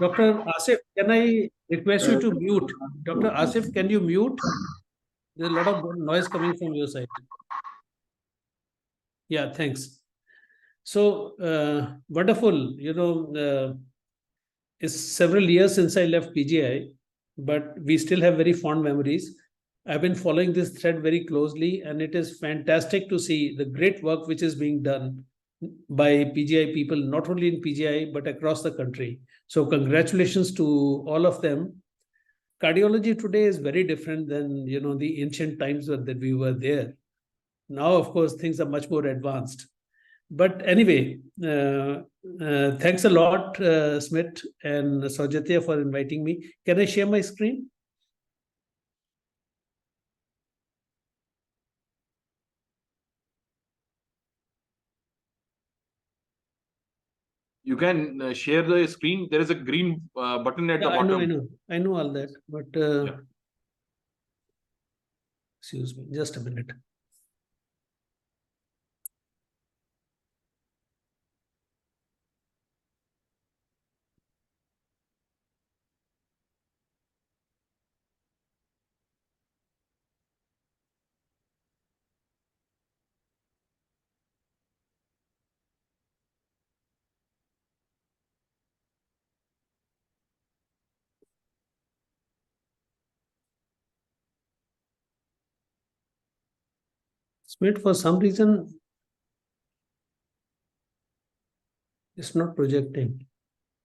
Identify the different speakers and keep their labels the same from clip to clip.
Speaker 1: Dr. Asif, can I request you to mute? Dr. Asif, can you mute? There's a lot of noise coming from your side. Yeah, thanks. So wonderful. It's several years since I left PGI, but we still have very fond memories. I've been following this thread very closely, and it is fantastic to see the great work which is being done by PGI people, not only in PGI, but across the country. So, congratulations to all of them. Cardiology today is very different than the ancient times that we were there. Now, of course, things are much more advanced. But anyway, thanks a lot, Smit and Saujatya, for inviting me. Can I share my screen?
Speaker 2: You can share the screen. There is a green button at the bottom.
Speaker 1: I know all that, but excuse me, just a minute. Smit, for some reason, it's not projecting.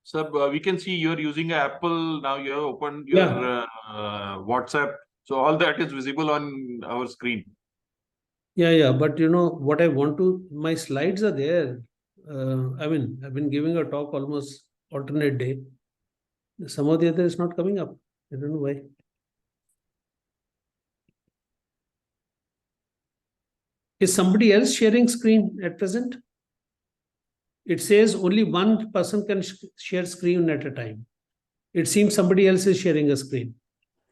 Speaker 2: Sir, we can see you're using Apple. Now you have opened your WhatsApp. So all that is visible on our screen.
Speaker 1: Yeah. But what I want to, my slides are there. I've been giving a talk almost alternate day. Some of the other is not coming up. I don't know why. Is somebody else sharing screen at present? It says only one person can share screen at a time. It seems somebody else is sharing a screen.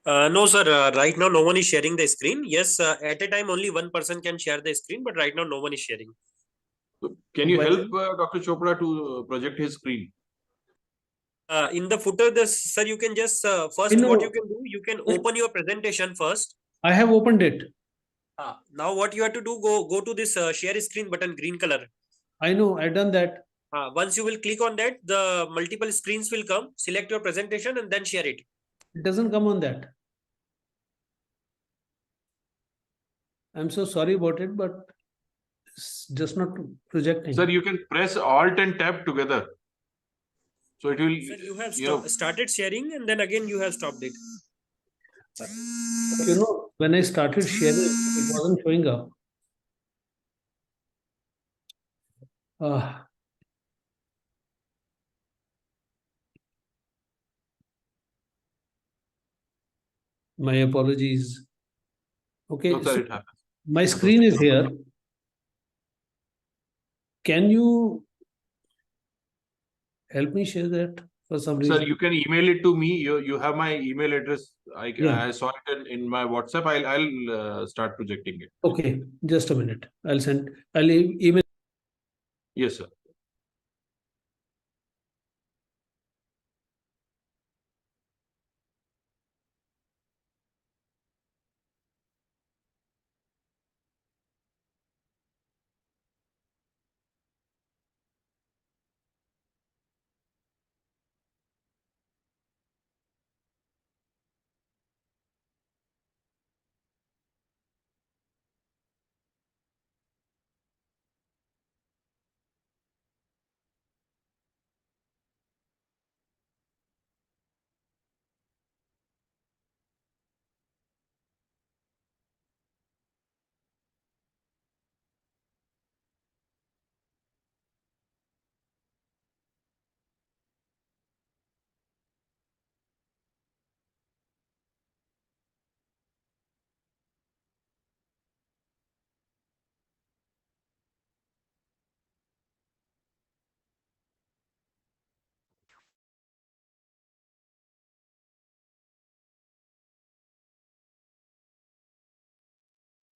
Speaker 3: No, sir. Right now, no one is sharing the screen. Yes, at a time, only one person can share the screen, but right now, no one is sharing.
Speaker 2: So can you help Dr. Chopra to project his screen?
Speaker 3: In the footer, sir, you can just first what you can do, you can open your presentation first.
Speaker 1: I have opened it.
Speaker 3: Now what you have to do, go to this share screen button, green color.
Speaker 1: I know, I've done that.
Speaker 3: Once you will click on that, the multiple screens will come. Select your presentation and then share it.
Speaker 1: It doesn't come on that. I'm so sorry about it, but it's just not projecting.
Speaker 2: Sir, you can press Alt and Tab together. So it will.
Speaker 3: Sir, you have started sharing and then again you have stopped it.
Speaker 1: But, when I started sharing, it wasn't showing up. My apologies. Okay,
Speaker 2: no, sir, it happens.
Speaker 1: My screen is here. Can you help me share that for some reason?
Speaker 2: Sir, you can email it to me. You have my email address. I saw it in my WhatsApp. I'll start projecting it.
Speaker 1: Okay, just a minute. I'll email.
Speaker 2: Yes, sir.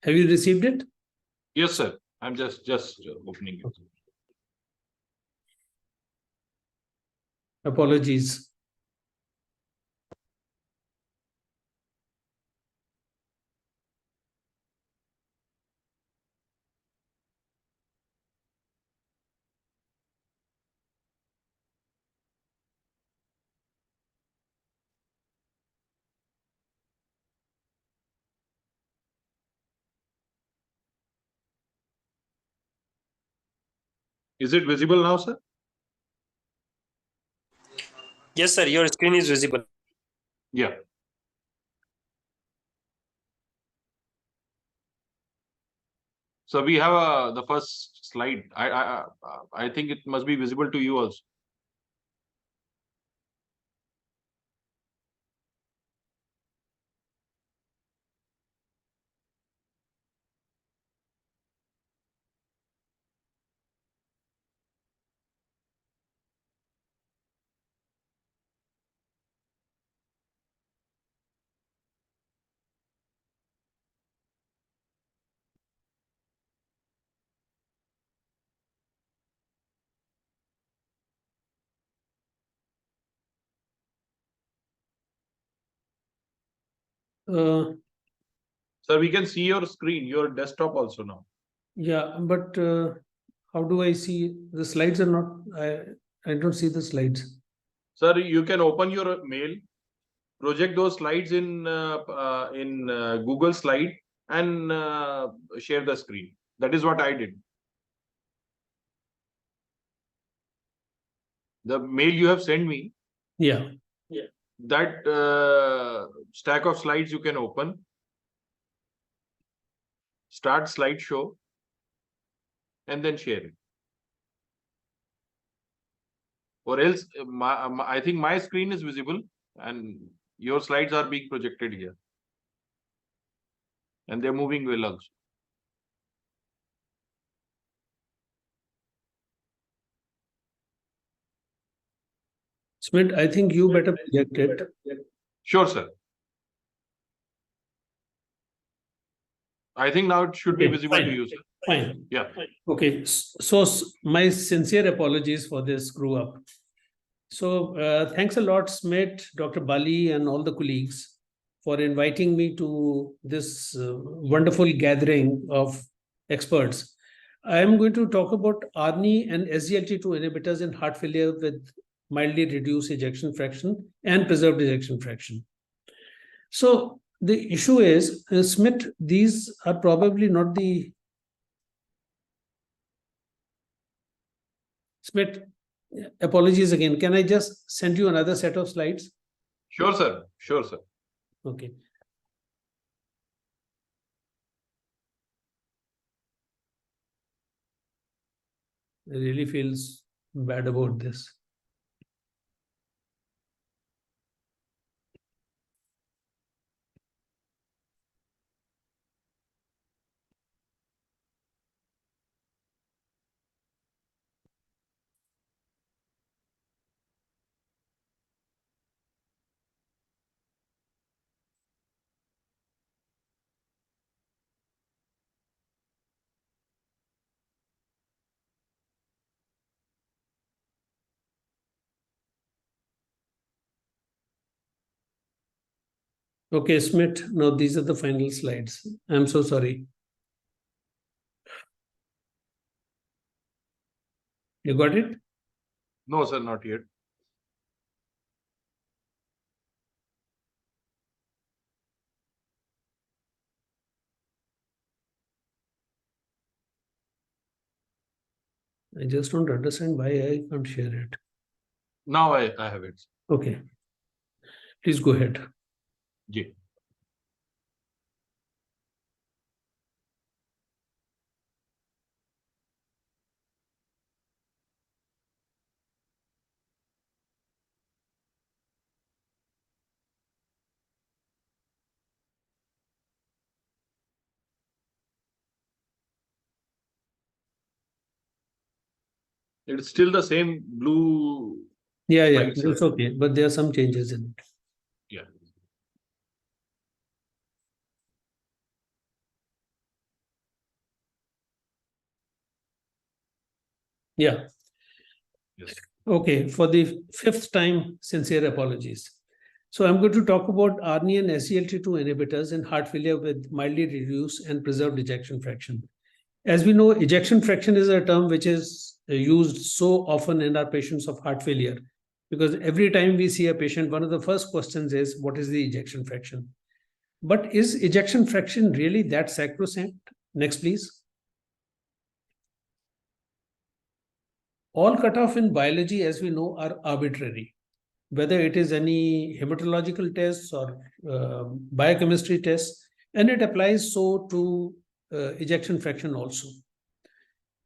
Speaker 1: Have you received it?
Speaker 2: Yes, sir. I'm just opening it.
Speaker 1: Apologies.
Speaker 2: Is it visible now, sir?
Speaker 3: Yes, sir. Your screen is visible.
Speaker 2: Yeah. So we have the first slide. I think it must be visible to you also. Sir, we can see your screen, your desktop also now.
Speaker 1: Yeah, but how do I see the slides? Are not. I don't see the slides.
Speaker 2: Sir, you can open your mail, project those slides in Google Slide, and share the screen. That is what I did. The mail you have sent me.
Speaker 1: Yeah.
Speaker 2: That stack of slides you can open. Start slideshow, and then share it. Or else, I think my screen is visible, and your slides are being projected here, and they're moving well also.
Speaker 1: Smit, I think you better project it.
Speaker 2: Sure, sir. I think now it should be visible to you, sir.
Speaker 1: Fine.
Speaker 2: Yeah.
Speaker 1: Okay. So my sincere apologies for this screw up. So thanks a lot, Smit, Dr. Bali, and all the colleagues for inviting me to this wonderful gathering of experts. I am going to talk about ARNI and SGLT2 inhibitors in heart failure with mildly reduced ejection fraction and preserved ejection fraction. So the issue is, Smit, these are probably not the... Smit, apologies again. Can I just send you another set of slides?
Speaker 2: Sure, sir. Sure, sir.
Speaker 1: Okay. I really feels bad about this. Okay, Smit, now these are the final slides. I'm so sorry. You got it?
Speaker 2: No, sir, not yet.
Speaker 1: I just don't understand why I can't share it.
Speaker 2: Now I have it.
Speaker 1: Okay. Please go ahead.
Speaker 2: Yeah. It's still the same blue.
Speaker 1: Yeah,
Speaker 2: slides,
Speaker 1: it's okay. But there are some changes in it.
Speaker 2: Yeah.
Speaker 1: Yeah.
Speaker 2: Yes.
Speaker 1: Okay, for the fifth time, sincere apologies. So I'm going to talk about ARNI and SGLT2 inhibitors in heart failure with mildly reduced and preserved ejection fraction. As we know, ejection fraction is a term which is used so often in our patients of heart failure, because every time we see a patient, one of the first questions is, what is the ejection fraction? But is ejection fraction really that sacrosanct? Next, please. All cutoff in biology, as we know, are arbitrary, whether it is any hematological tests or biochemistry tests, and it applies so to ejection fraction also.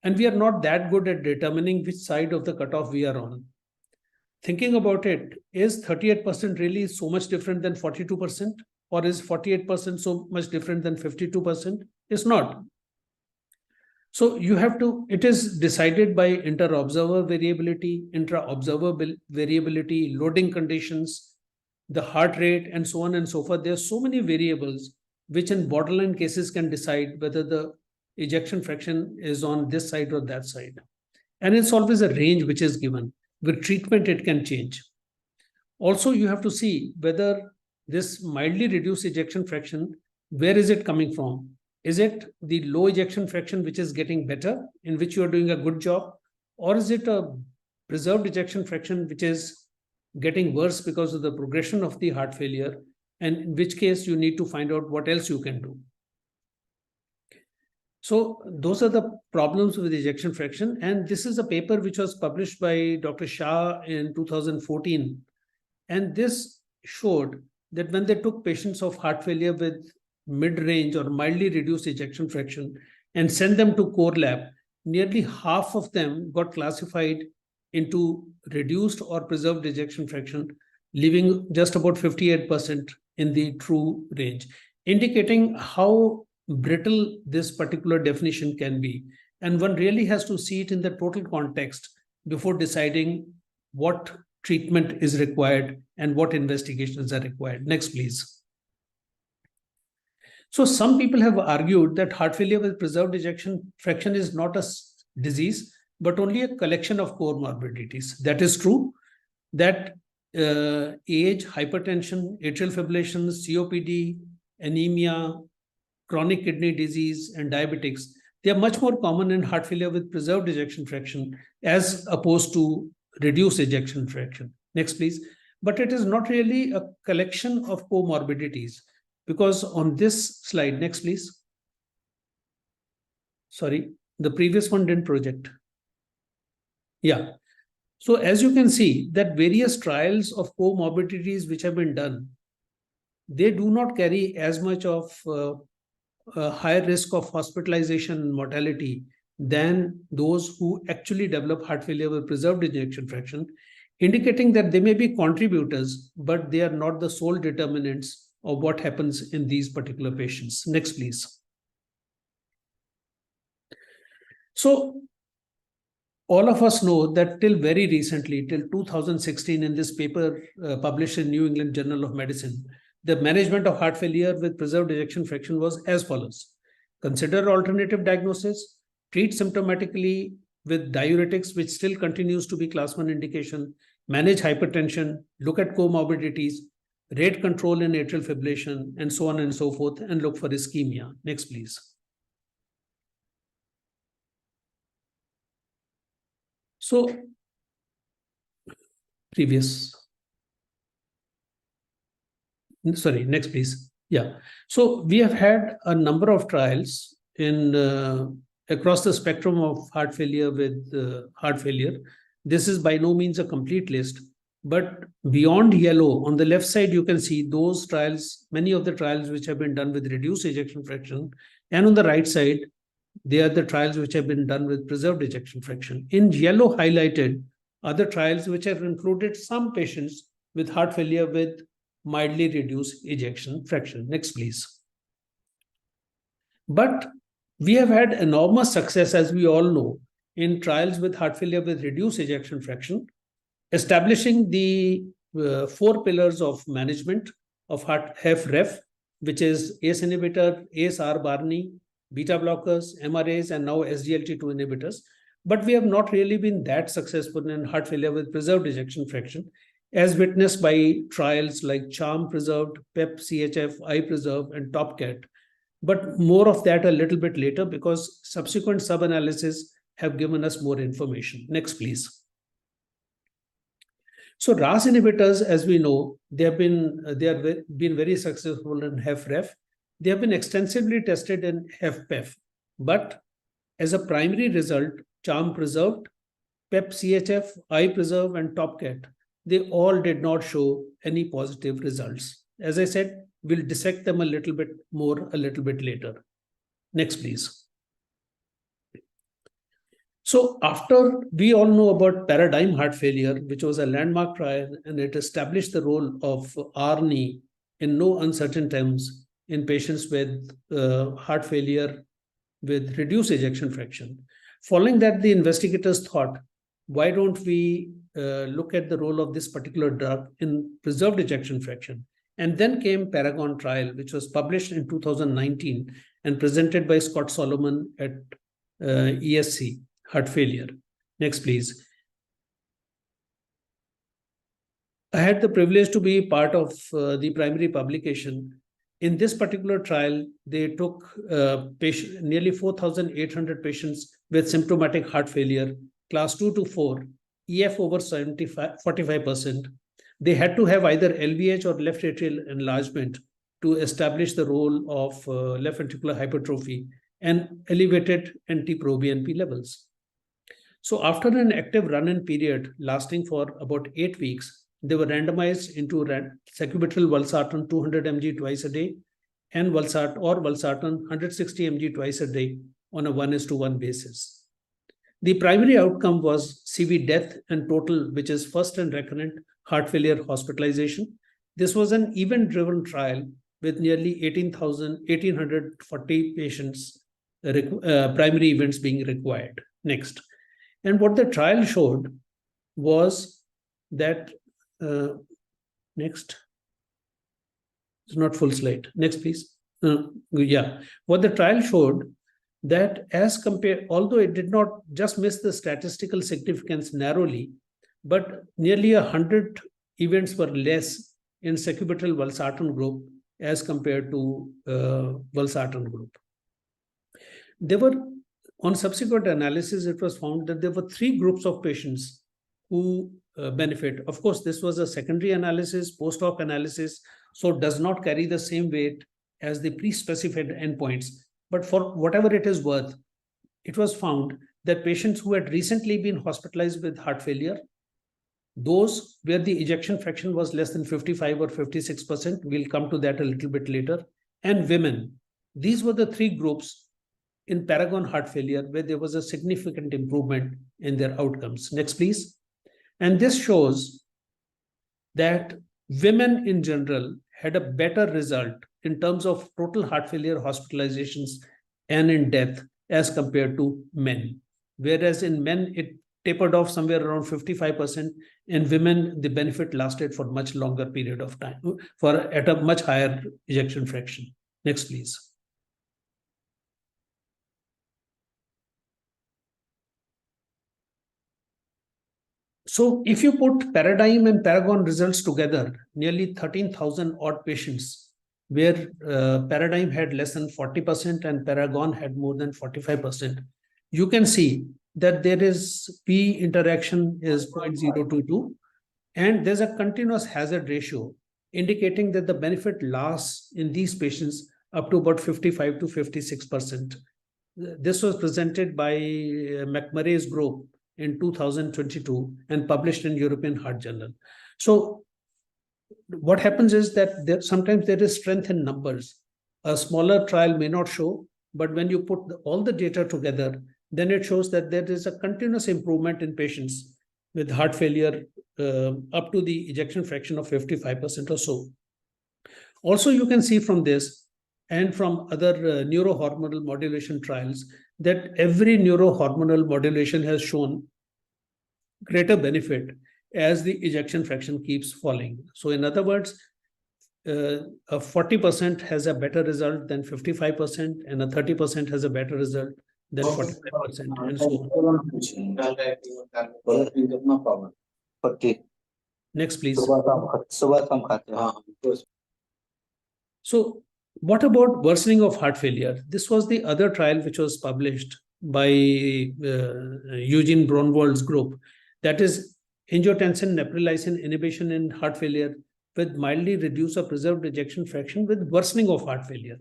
Speaker 1: And we are not that good at determining which side of the cutoff we are on. Thinking about it, is 38% really so much different than 42%? Or is 48% so much different than 52%? It's not. So you have to, it is decided by inter-observer variability, intra-observer variability, loading conditions, the heart rate, and so on and so forth. There are so many variables which in borderline cases can decide whether the ejection fraction is on this side or that side. And it's always a range which is given. With treatment, it can change. Also, you have to see whether this mildly reduced ejection fraction, where is it coming from? Is it the low ejection fraction which is getting better, in which you are doing a good job? Or is it a preserved ejection fraction which is getting worse because of the progression of the heart failure? And in which case you need to find out what else you can do. So those are the problems with ejection fraction. And this is a paper which was published by Dr. Shah in 2014. And this showed that when they took patients of heart failure with mid-range or mildly reduced ejection fraction and sent them to core lab, nearly half of them got classified into reduced or preserved ejection fraction, leaving just about 58% in the true range, indicating how brittle this particular definition can be. And one really has to see it in the total context before deciding what treatment is required and what investigations are required. Next, please. So some people have argued that heart failure with preserved ejection fraction is not a disease, but only a collection of comorbidities. That is true. That age, hypertension, atrial fibrillation, COPD, anemia, chronic kidney disease, and diabetics, they are much more common in heart failure with preserved ejection fraction as opposed to reduced ejection fraction. Next, please. But it is not really a collection of comorbidities, because on this slide, next, please. Sorry, the previous one didn't project. Yeah. So as you can see, that various trials of comorbidities which have been done, they do not carry as much of a higher risk of hospitalization and mortality than those who actually develop heart failure with preserved ejection fraction, indicating that they may be contributors, but they are not the sole determinants of what happens in these particular patients. Next, please. So all of us know that till very recently, till 2016, in this paper published in New England Journal of Medicine, the management of heart failure with preserved ejection fraction was as follows. Consider alternative diagnosis, treat symptomatically with diuretics, which still continues to be class 1 indication, manage hypertension, look at comorbidities, rate control in atrial fibrillation, and so on and so forth, and look for ischemia. Next, please. So, previous. Sorry, next, please. Yeah. So we have had a number of trials in across the spectrum of heart failure with heart failure. This is by no means a complete list, but beyond yellow, on the left side, you can see those trials, many of the trials which have been done with reduced ejection fraction. And on the right side, they are the trials which have been done with preserved ejection fraction. In yellow highlighted are the trials which have included some patients with heart failure with mildly reduced ejection fraction. Next, please. But we have had enormous success, as we all know, in trials with heart failure with reduced ejection fraction, establishing the 4 pillars of management of heart HFrEF, which is ACE inhibitor, ACE ARB ARNI, beta blockers, MRAs, and now SGLT2 inhibitors. But we have not really been that successful in heart failure with preserved ejection fraction, as witnessed by trials like CHARM preserved, PEP CHF, I-preserve, and TOPCAT. But more of that a little bit later, because subsequent sub-analysis have given us more information. Next, please. So RAS inhibitors, as we know, they have been very successful in HFrEF. They have been extensively tested in HFpEF. But as a primary result, CHARM preserved, PEP CHF, iPreserve, and TopCat, they all did not show any positive results. As I said, we'll dissect them a little bit more a little bit later. Next, please. So after we all know about Paradigm Heart Failure, which was a landmark trial, and it established the role of ARNI in no uncertain terms in patients with heart failure with reduced ejection fraction. Following that, the investigators thought, why don't we look at the role of this particular drug in preserved ejection fraction? And then came Paragon trial, which was published in 2019 and presented by Scott Solomon at ESC, heart failure. Next, please. I had the privilege to be part of the primary publication. In this particular trial, they took nearly 4,800 patients with symptomatic heart failure, class 2 to 4, EF over 45%. They had to have either LVH or left atrial enlargement to establish the role of left ventricular hypertrophy and elevated NT-proBNP levels. So after an active run-in period lasting for about 8 weeks, they were randomized into sacubitril valsartan 200 mg twice a day and valsartan 160 mg twice a day on a 1:1 basis. The primary outcome was CV death and total, which is first and recurrent heart failure hospitalization. This was an event-driven trial with nearly 1,840 patients, primary events being required. Next. And what the trial showed was that next. It's not full slide. Next, please. Yeah. What the trial showed that as compared, although it did not just miss the statistical significance narrowly, but nearly 100 events were less in sacubitril valsartan group as compared to valsartan group. There were, on subsequent analysis, it was found that there were 3 groups of patients who benefit. Of course, this was a secondary analysis, post-hoc analysis, so does not carry the same weight as the pre-specified endpoints. But for whatever it is worth, it was found that patients who had recently been hospitalized with heart failure, those where the ejection fraction was less than 55 or 56%, we'll come to that a little bit later, and women. These were the 3 groups in Paragon heart failure where there was a significant improvement in their outcomes. Next, please. And this shows that women in general had a better result in terms of total heart failure hospitalizations and in death as compared to men. Whereas in men, it tapered off somewhere around 55%. In women, the benefit lasted for much longer period of time, at a much higher ejection fraction. Next, please. So if you put Paradigm and Paragon results together, nearly 13,000 odd patients, where Paradigm had less than 40% and Paragon had more than 45%, you can see that there is P interaction is 0.022, and there's a continuous hazard ratio indicating that the benefit lasts in these patients up to about 55 to 56%. This was presented by McMurray's group in 2022 and published in European Heart Journal. So what happens is that sometimes there is strength in numbers. A smaller trial may not show, but when you put all the data together, then it shows that there is a continuous improvement in patients with heart failure up to the ejection fraction of 55% or so. Also, you can see from this and from other neurohormonal modulation trials that every neurohormonal modulation has shown greater benefit as the ejection fraction keeps falling. So in other words, a 40% has a better result than 55%, and a 30% has a better result than 45%, and so on. Next, please. So what about worsening of heart failure? This was the other trial which was published by Eugene Braunwald's group. That is angiotensin neprilysin inhibition in heart failure with mildly reduced or preserved ejection fraction with worsening of heart failure.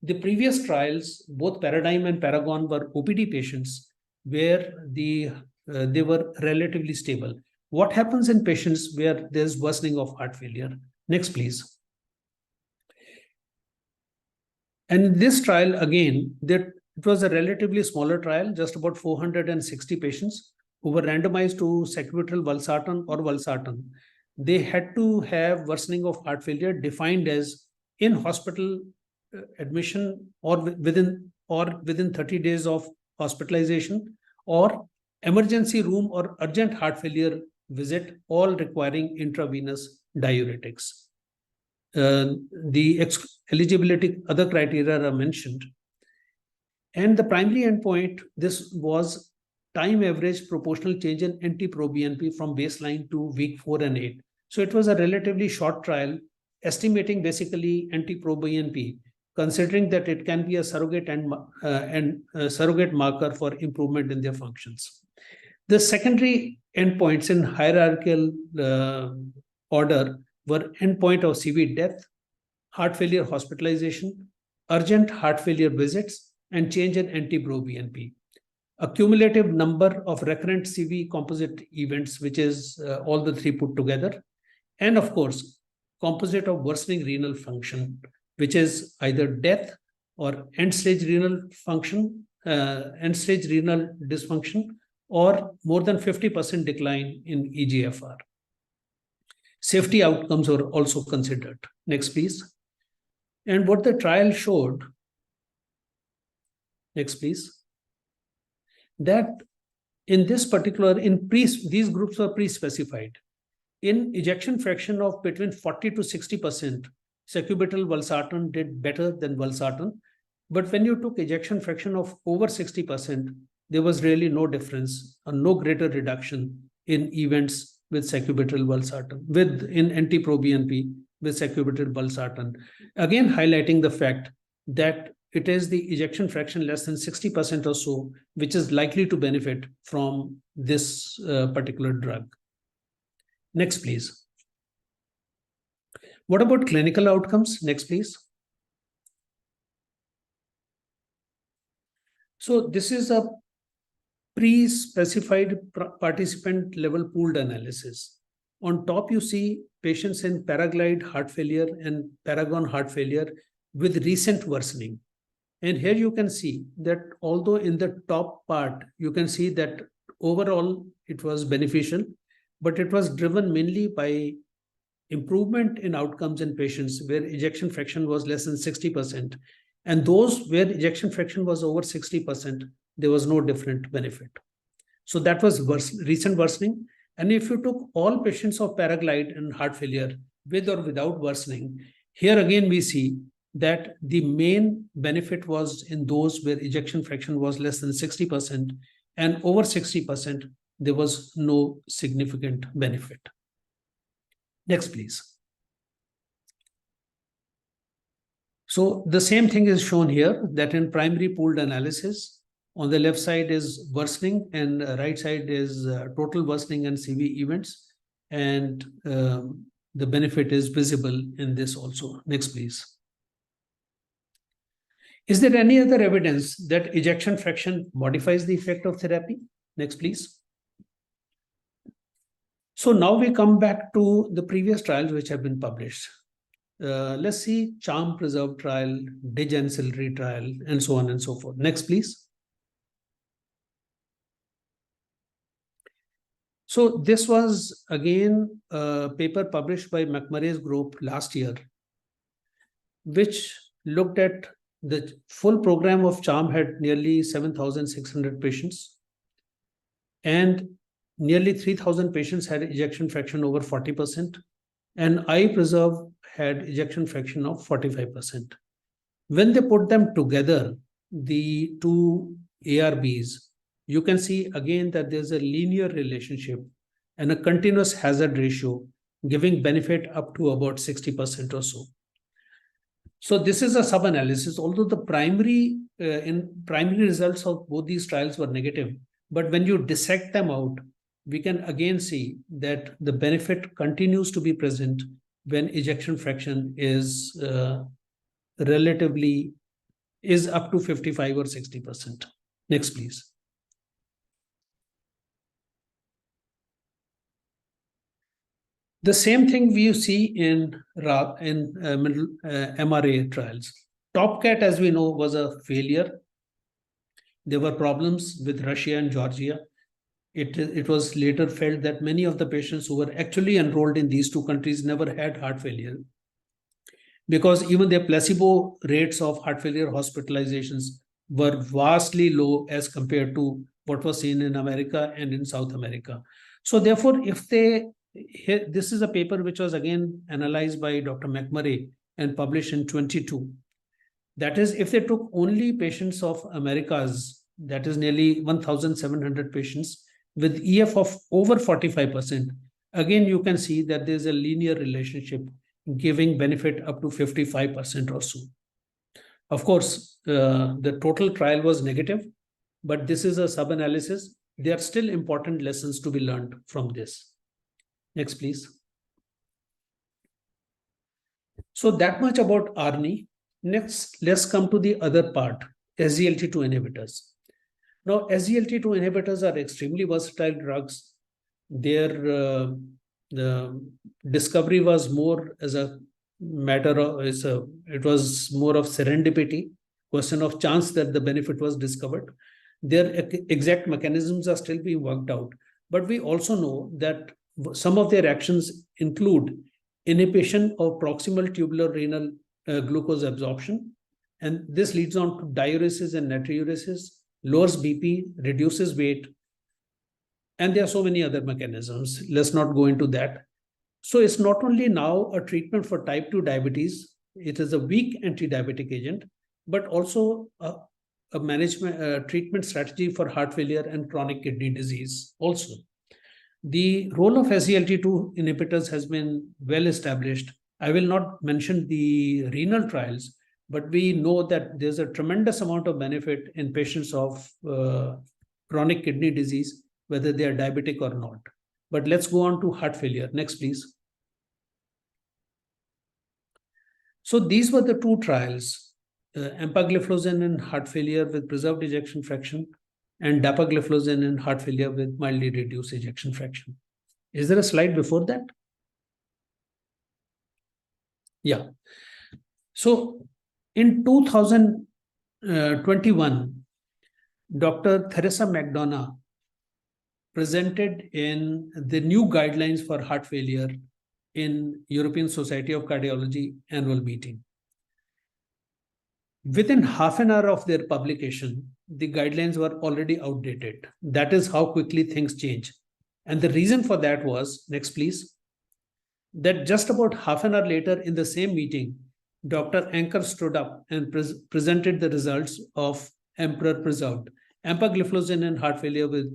Speaker 1: The previous trials, both Paradigm and Paragon, were OPD patients where the they were relatively stable. What happens in patients where there's worsening of heart failure? Next, please. And in this trial, again, it was a relatively smaller trial, just about 460 patients who were randomized to sacubitril valsartan or valsartan. They had to have worsening of heart failure defined as in hospital admission or within 30 days of hospitalization, or emergency room or urgent heart failure visit, all requiring intravenous diuretics. The eligibility, other criteria are mentioned. And the primary endpoint, this was time average proportional change in NT-proBNP from baseline to week 4 and 8. So it was a relatively short trial, estimating basically NT-proBNP, considering that it can be a surrogate and surrogate marker for improvement in their functions. The secondary endpoints in hierarchical order were endpoint of CV death, heart failure hospitalization, urgent heart failure visits, and change in NT-proBNP. A cumulative number of recurrent CV composite events, which is all the three put together, and of course, composite of worsening renal function, which is either death or end-stage renal function, end-stage renal dysfunction, or more than 50% decline in eGFR. Safety outcomes were also considered. Next, please. And what the trial showed, next, please, that in this particular, these groups were pre-specified. In ejection fraction of between 40 to 60%, sacubitril valsartan did better than valsartan. But when you took ejection fraction of over 60%, there was really no difference or no greater reduction in events with sacubitril valsartan, in NT-proBNP with sacubitril valsartan. Again, highlighting the fact that it is the ejection fraction less than 60% or so, which is likely to benefit from this particular drug. Next, please. What about clinical outcomes? Next, please. So this is a pre-specified participant level pooled analysis. On top, you see patients in paraglide heart failure and paragon heart failure with recent worsening. And here you can see that although in the top part, you can see that overall it was beneficial, but it was driven mainly by improvement in outcomes in patients where ejection fraction was less than 60%. And those where ejection fraction was over 60%, there was no different benefit. So that was recent worsening. And if you took all patients of paraglide and heart failure with or without worsening, here again we see that the main benefit was in those where ejection fraction was less than 60%, and over 60%, there was no significant benefit. Next, please. So the same thing is shown here, that in primary pooled analysis, on the left side is worsening and right side is total worsening and CV events. And the benefit is visible in this also. Next, please. Is there any other evidence that ejection fraction modifies the effect of therapy? Next, please. So now we come back to the previous trials which have been published. Let's see CHARM preserve trial, DIG ancillary trial, and so on and so forth. Next, please. So this was again a paper published by McMurray's group last year, which looked at the full program of CHARM had nearly 7,600 patients, and nearly 3,000 patients had ejection fraction over 40%, and iPreserve had ejection fraction of 45%. When they put them together, the two ARBs, you can see again that there's a linear relationship and a continuous hazard ratio giving benefit up to about 60% or so. So this is a sub-analysis, although the primary results of both these trials were negative, but when you dissect them out, we can again see that the benefit continues to be present when ejection fraction is relatively up to 55 or 60%. Next, please. The same thing we see in MRA trials. TopCat, as we know, was a failure. There were problems with Russia and Georgia. It was later felt that many of the patients who were actually enrolled in these two countries never had heart failure, because even their placebo rates of heart failure hospitalizations were vastly low as compared to what was seen in America and in South America. So therefore, this is a paper which was again analyzed by Dr. McMurray and published in 22. That is, if they took only patients of Americas, that is nearly 1,700 patients with EF of over 45%, again, you can see that there's a linear relationship giving benefit up to 55% or so. Of course, the total trial was negative, but this is a sub-analysis. There are still important lessons to be learned from this. Next, please. So that much about ARNI. Next, let's come to the other part, SGLT2 inhibitors. Now, SGLT2 inhibitors are extremely versatile drugs. Their the discovery was more as a matter of, it was more of serendipity, question of chance that the benefit was discovered. Their exact mechanisms are still being worked out. But we also know that some of their actions include inhibition of proximal tubular renal glucose absorption. And this leads on to diuresis and natriuresis, lowers BP, reduces weight. And there are so many other mechanisms. Let's not go into that. So it's not only now a treatment for type 2 diabetes, it is a weak anti-diabetic agent, but also a treatment strategy for heart failure and chronic kidney disease also. The role of SGLT2 inhibitors has been well established. I will not mention the renal trials, but we know that there's a tremendous amount of benefit in patients of chronic kidney disease, whether they are diabetic or not. But let's go on to heart failure. Next, please. So these were the two trials, empagliflozin in heart failure with preserved ejection fraction and dapagliflozin in heart failure with mildly reduced ejection fraction. Is there a slide before that? Yeah. So in 2021, Dr. Theresa McDonough presented in the new guidelines for heart failure in European Society of Cardiology annual meeting. Within half an hour of their publication, the guidelines were already outdated. That is how quickly things change. And the reason for that was, next please, that just about half an hour later in the same meeting, Dr. Anker stood up and presented the results of Emperor Preserved, empagliflozin in heart failure with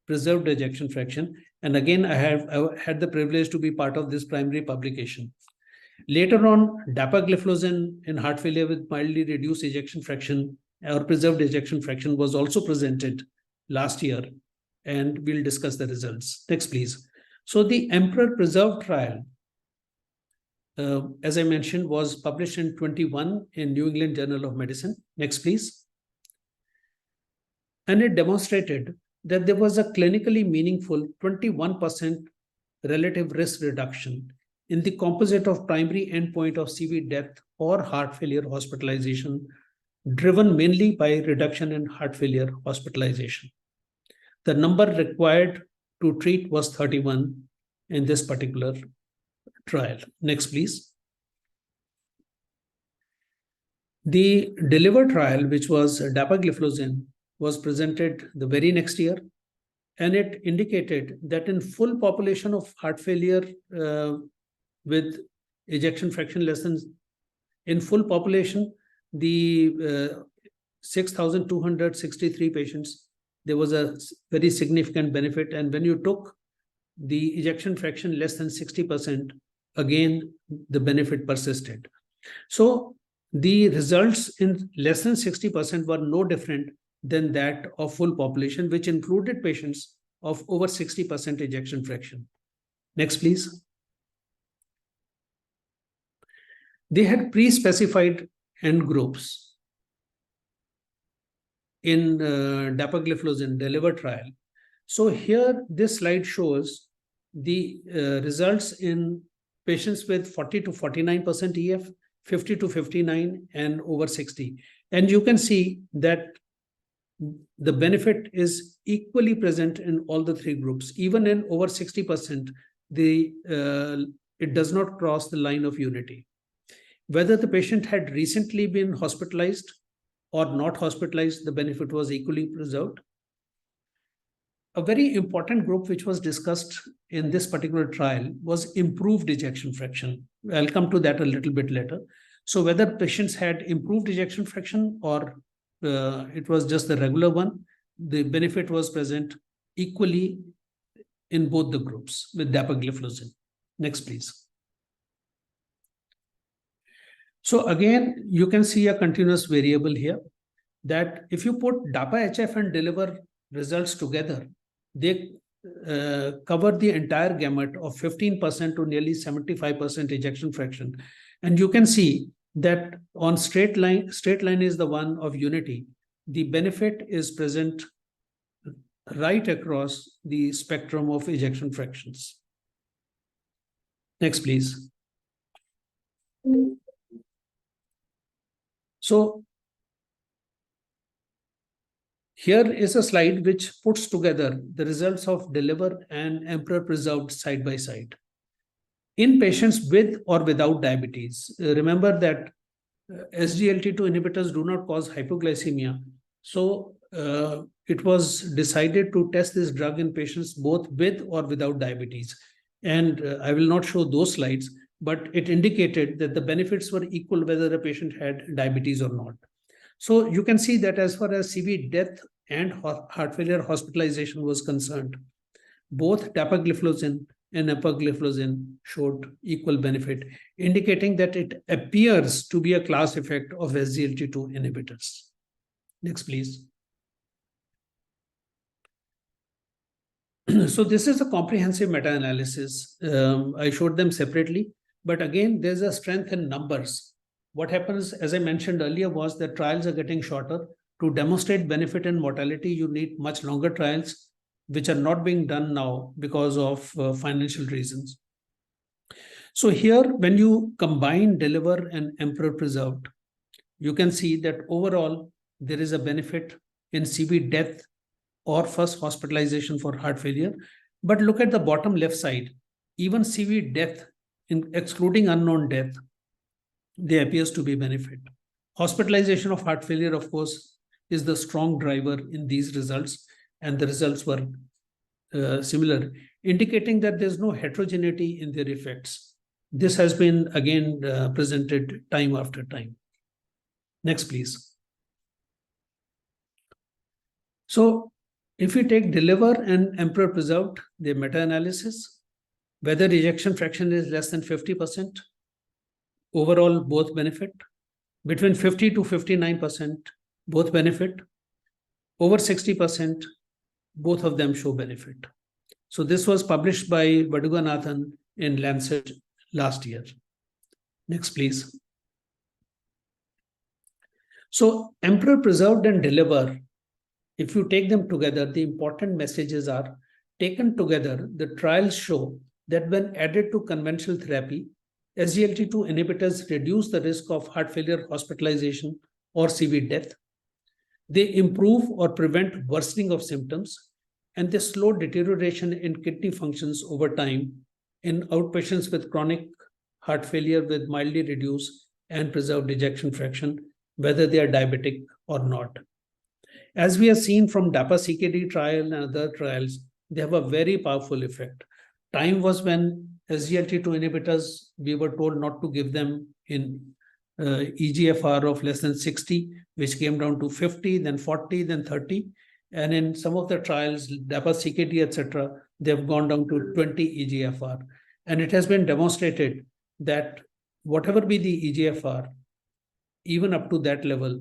Speaker 1: preserved ejection fraction. And again, I had the privilege to be part of this primary publication. Later on, dapagliflozin in heart failure with mildly reduced ejection fraction or preserved ejection fraction was also presented last year, and we'll discuss the results. Next, please. So the Emperor Preserved trial, as I mentioned, was published in 21 in New England Journal of Medicine. Next, please. And it demonstrated that there was a clinically meaningful 21% relative risk reduction in the composite of primary endpoint of CV death or heart failure hospitalization, driven mainly by reduction in heart failure hospitalization. The number required to treat was 31 in this particular trial. Next, please. The DELIVER trial, which was dapagliflozin, was presented the very next year, and it indicated that in full population of heart failure with ejection fraction less than, in full population, the 6,263 patients, there was a very significant benefit. And when you took the ejection fraction less than 60%, again, the benefit persisted. So the results in less than 60% were no different than that of full population, which included patients of over 60% ejection fraction. Next, please. They had pre-specified end groups in dapagliflozin DELIVER trial. So here, this slide shows the results in patients with 40 to 49% EF, 50 to 59, and over 60. And you can see that the benefit is equally present in all the three groups. Even in over 60%, it does not cross the line of unity. Whether the patient had recently been hospitalized or not hospitalized, the benefit was equally preserved. A very important group which was discussed in this particular trial was improved ejection fraction. I'll come to that a little bit later. So whether patients had improved ejection fraction or it was just the regular one, the benefit was present equally in both the groups with dapagliflozin. Next, please. So again, you can see a continuous variable here that if you put DAPA-HF and deliver results together, they cover the entire gamut of 15% to nearly 75% ejection fraction. And you can see that on straight line is the one of unity. The benefit is present right across the spectrum of ejection fractions. Next, please. So here is a slide which puts together the results of DELIVER and EMPEROR preserved side by side. In patients with or without diabetes, remember that SGLT2 inhibitors do not cause hypoglycemia. So it was decided to test this drug in patients both with or without diabetes. And I will not show those slides, but it indicated that the benefits were equal whether a patient had diabetes or not. So you can see that as far as CV death and heart failure hospitalization was concerned, both dapagliflozin and empagliflozin showed equal benefit, indicating that it appears to be a class effect of SGLT2 inhibitors. Next, please. So this is a comprehensive meta-analysis. I showed them separately, but again, there's a strength in numbers. What happens, as I mentioned earlier, was that trials are getting shorter. To demonstrate benefit in mortality, you need much longer trials, which are not being done now because of financial reasons. So here, when you combine DELIVER and EMPEROR preserved, you can see that overall, there is a benefit in CV death or first hospitalization for heart failure. But look at the bottom left side, even CV death, excluding unknown death, there appears to be benefit. Hospitalization of heart failure, of course, is the strong driver in these results, and the results were similar, indicating that there's no heterogeneity in their effects. This has been again presented time after time. Next, please. So if we take DELIVER and EMPEROR preserved, their meta-analysis, whether ejection fraction is less than 50%, overall both benefit. Between 50 to 59%, both benefit. Over 60%, both of them show benefit. So this was published by Vaduganathan in Lancet last year. Next, please. So EMPEROR preserved and DELIVER, if you take them together, the important messages are taken together. The trials show that when added to conventional therapy, SGLT2 inhibitors reduce the risk of heart failure hospitalization or CV death. They improve or prevent worsening of symptoms, and they slow deterioration in kidney functions over time in outpatients with chronic heart failure with mildly reduced and preserved ejection fraction, whether they are diabetic or not. As we have seen from DAPA-CKD trial and other trials, they have a very powerful effect. Time was when SGLT2 inhibitors, we were told not to give them in EGFR of less than 60, which came down to 50, then 40, then 30. And in some of the trials, DAPA-CKD, etc., they've gone down to 20 EGFR. And it has been demonstrated that whatever be the EGFR, even up to that level,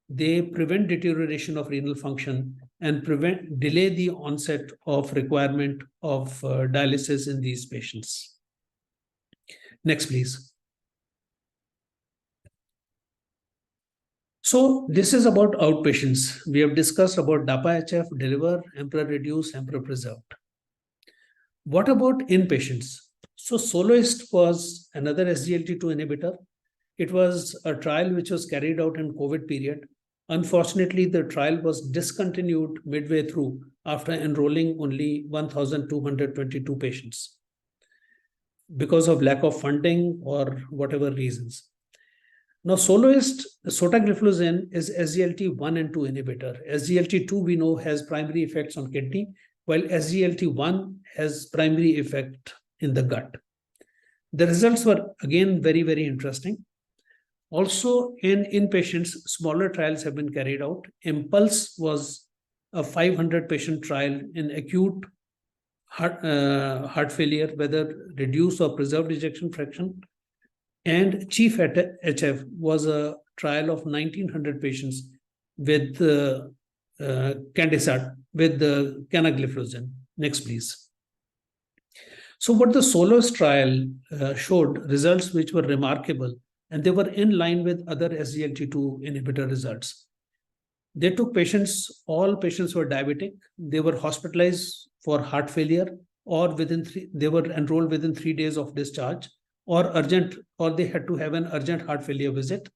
Speaker 1: they prevent deterioration of renal function and delay the onset of requirement of dialysis in these patients. Next, please. So this is about outpatients. We have discussed about DAPA-HF, DELIVER, EMPEROR reduced, EMPEROR preserved. What about inpatients? So Soloist was another SGLT2 inhibitor. It was a trial which was carried out in COVID period. Unfortunately, the trial was discontinued midway through after enrolling only 1,222 patients because of lack of funding or whatever reasons. Now, Soloist, sotagliflozin is SGLT1 and 2 inhibitor. SGLT2 we know has primary effects on kidney, while SGLT1 has primary effect in the gut. The results were again very, very interesting. Also, in inpatients, smaller trials have been carried out. Impulse was a 500 patient trial in acute heart failure, whether reduced or preserved ejection fraction. And Chief HF was a trial of 1900 patients with candesart, with the canagliflozin. Next, please. So what the Soloist trial showed results which were remarkable, and they were in line with other SGLT2 inhibitor results. They took patients, all patients were diabetic, they were hospitalized for heart failure, or they were enrolled within 3 days of discharge, or urgent, or they had to have an urgent heart failure visit.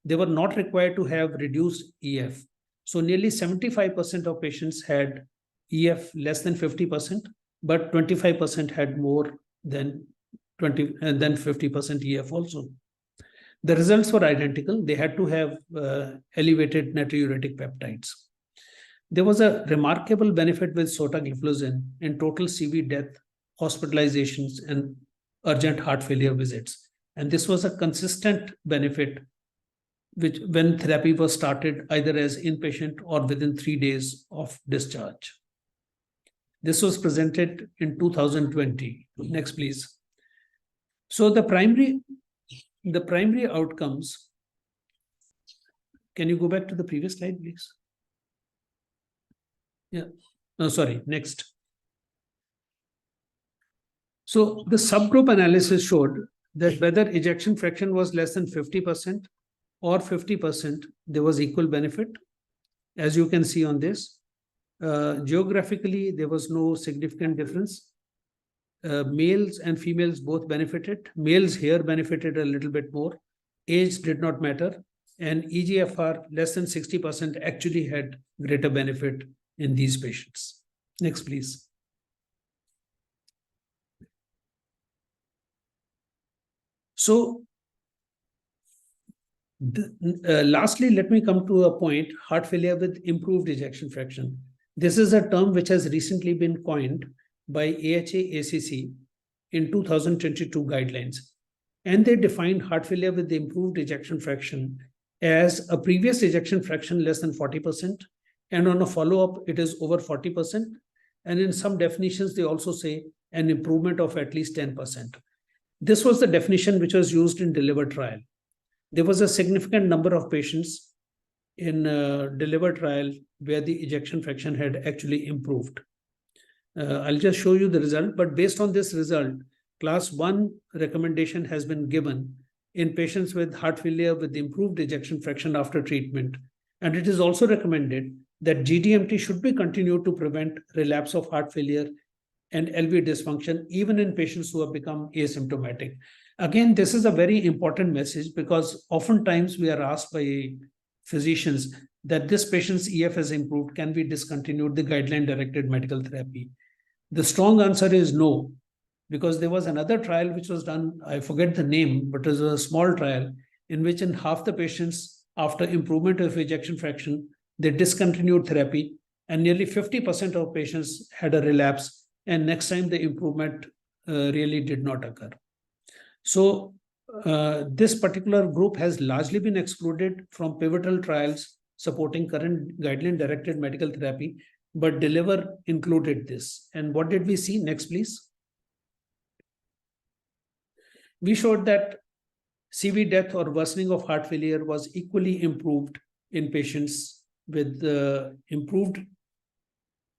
Speaker 1: They were not required to have reduced EF. So nearly 75% of patients had EF less than 50%, but 25% had more than 50% EF also. The results were identical. They had to have elevated natriuretic peptides. There was a remarkable benefit with sotagliflozin in total CV death, hospitalizations, and urgent heart failure visits. And this was a consistent benefit which when therapy was started either as inpatient or within 3 days of discharge. This was presented in 2020. Next, please. So the primary outcomes, can you go back to the previous slide, please? Yeah, no, sorry, next. So the subgroup analysis showed that whether ejection fraction was less than 50% or 50%, there was equal benefit. As you can see on this, geographically, there was no significant difference. Males and females both benefited. Males here benefited a little bit more. Age did not matter. And EGFR less than 60% actually had greater benefit in these patients. Next, please. So, lastly, let me come to a point, heart failure with improved ejection fraction. This is a term which has recently been coined by AHA-ACC in 2022 guidelines. And they defined heart failure with the improved ejection fraction as a previous ejection fraction less than 40%, and on a follow-up, it is over 40%. And in some definitions, they also say an improvement of at least 10%. This was the definition which was used in DELIVER trial. There was a significant number of patients in DELIVER trial where the ejection fraction had actually improved. I'll just show you the result, but based on this result, class 1 recommendation has been given in patients with heart failure with improved ejection fraction after treatment. And it is also recommended that GDMT should be continued to prevent relapse of heart failure and LV dysfunction, even in patients who have become asymptomatic. Again, this is a very important message because oftentimes we are asked by physicians that this patient's EF has improved, can we discontinue the guideline-directed medical therapy? The strong answer is no, because there was another trial which was done, I forget the name, but it was a small trial in which in half the patients, after improvement of ejection fraction, they discontinued therapy, and nearly 50% of patients had a relapse, and next time the improvement really did not occur. So this particular group has largely been excluded from pivotal trials supporting current guideline-directed medical therapy, but DELIVER included this. And what did we see? Next, please. We showed that CV death or worsening of heart failure was equally improved in patients with improved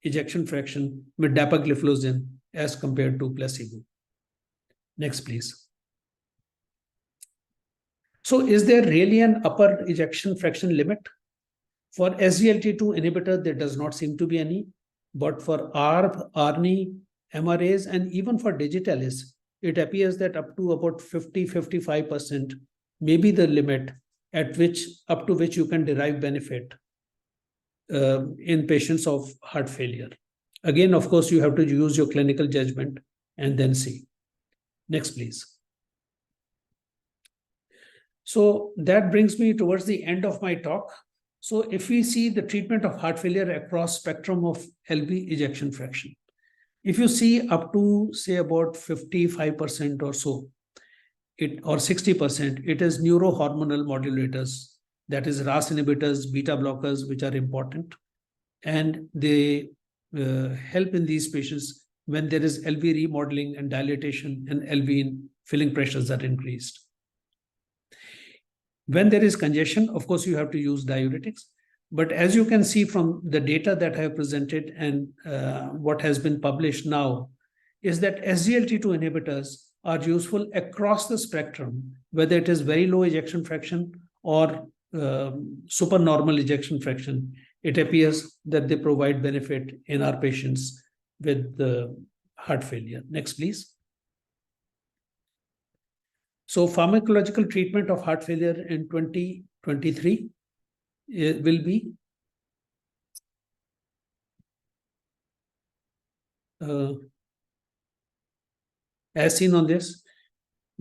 Speaker 1: ejection fraction with dapagliflozin as compared to placebo. Next, please. So is there really an upper ejection fraction limit? For SGLT2 inhibitor, there does not seem to be any, but for ARB, ARNI, MRAs, and even for digitalis, it appears that up to about 50-55% may be the limit up to which you can derive benefit in patients of heart failure. Again, of course, you have to use your clinical judgment and then see. Next, please. So that brings me towards the end of my talk. So if we see the treatment of heart failure across spectrum of LV ejection fraction, if you see up to say about 55% or so, or 60%, it is neurohormonal modulators, that is RAS inhibitors, beta blockers, which are important. And they help in these patients when there is LV remodeling and dilatation and LV filling pressures are increased. When there is congestion, of course, you have to use diuretics. But as you can see from the data that I have presented and what has been published now, is that SGLT2 inhibitors are useful across the spectrum, whether it is very low ejection fraction or supernormal ejection fraction. It appears that they provide benefit in our patients with heart failure. Next, please. So pharmacological treatment of heart failure in 2023 will be as seen on this.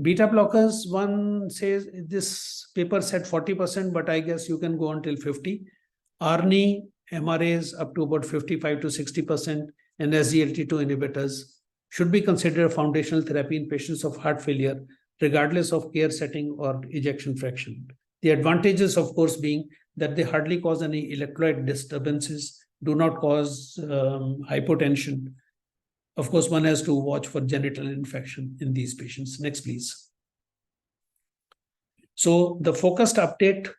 Speaker 1: Beta blockers, one says this paper said 40%, but I guess you can go until 50. ARNI, MRAs up to about 55 to 60%, and SGLT2 inhibitors should be considered a foundational therapy in patients of heart failure, regardless of care setting or ejection fraction. The advantages, of course, being that they hardly cause any electrolyte disturbances, do not cause hypotension. Of course, one has to watch for genital infection in these patients. Next, please. So the focused update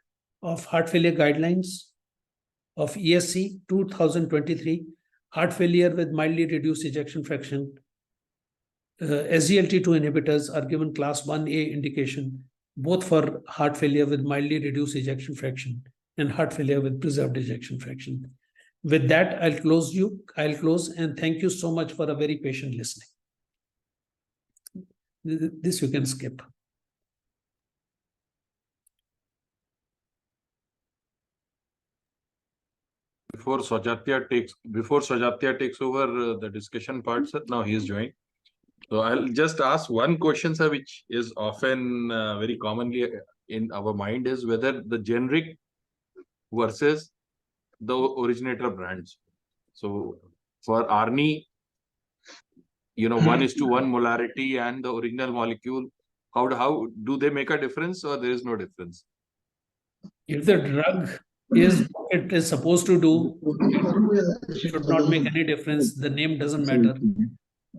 Speaker 1: of heart failure guidelines of ESC 2023, heart failure with mildly reduced ejection fraction. SGLT2 inhibitors are given class 1A indication, both for heart failure with mildly reduced ejection fraction and heart failure with preserved ejection fraction. With that, I'll close and thank you so much for a very patient listening. This you can skip.
Speaker 2: Before Saujatya takes over the discussion part, sir, now he is joined. So I'll just ask one question, sir, which is often very commonly in our mind, is whether the generic versus the originator brands. So for ARNI, 1:1 molarity and the original molecule, how do they make a difference, or there is no difference?
Speaker 1: If the drug is what it is supposed to do, it should not make any difference. The name doesn't matter.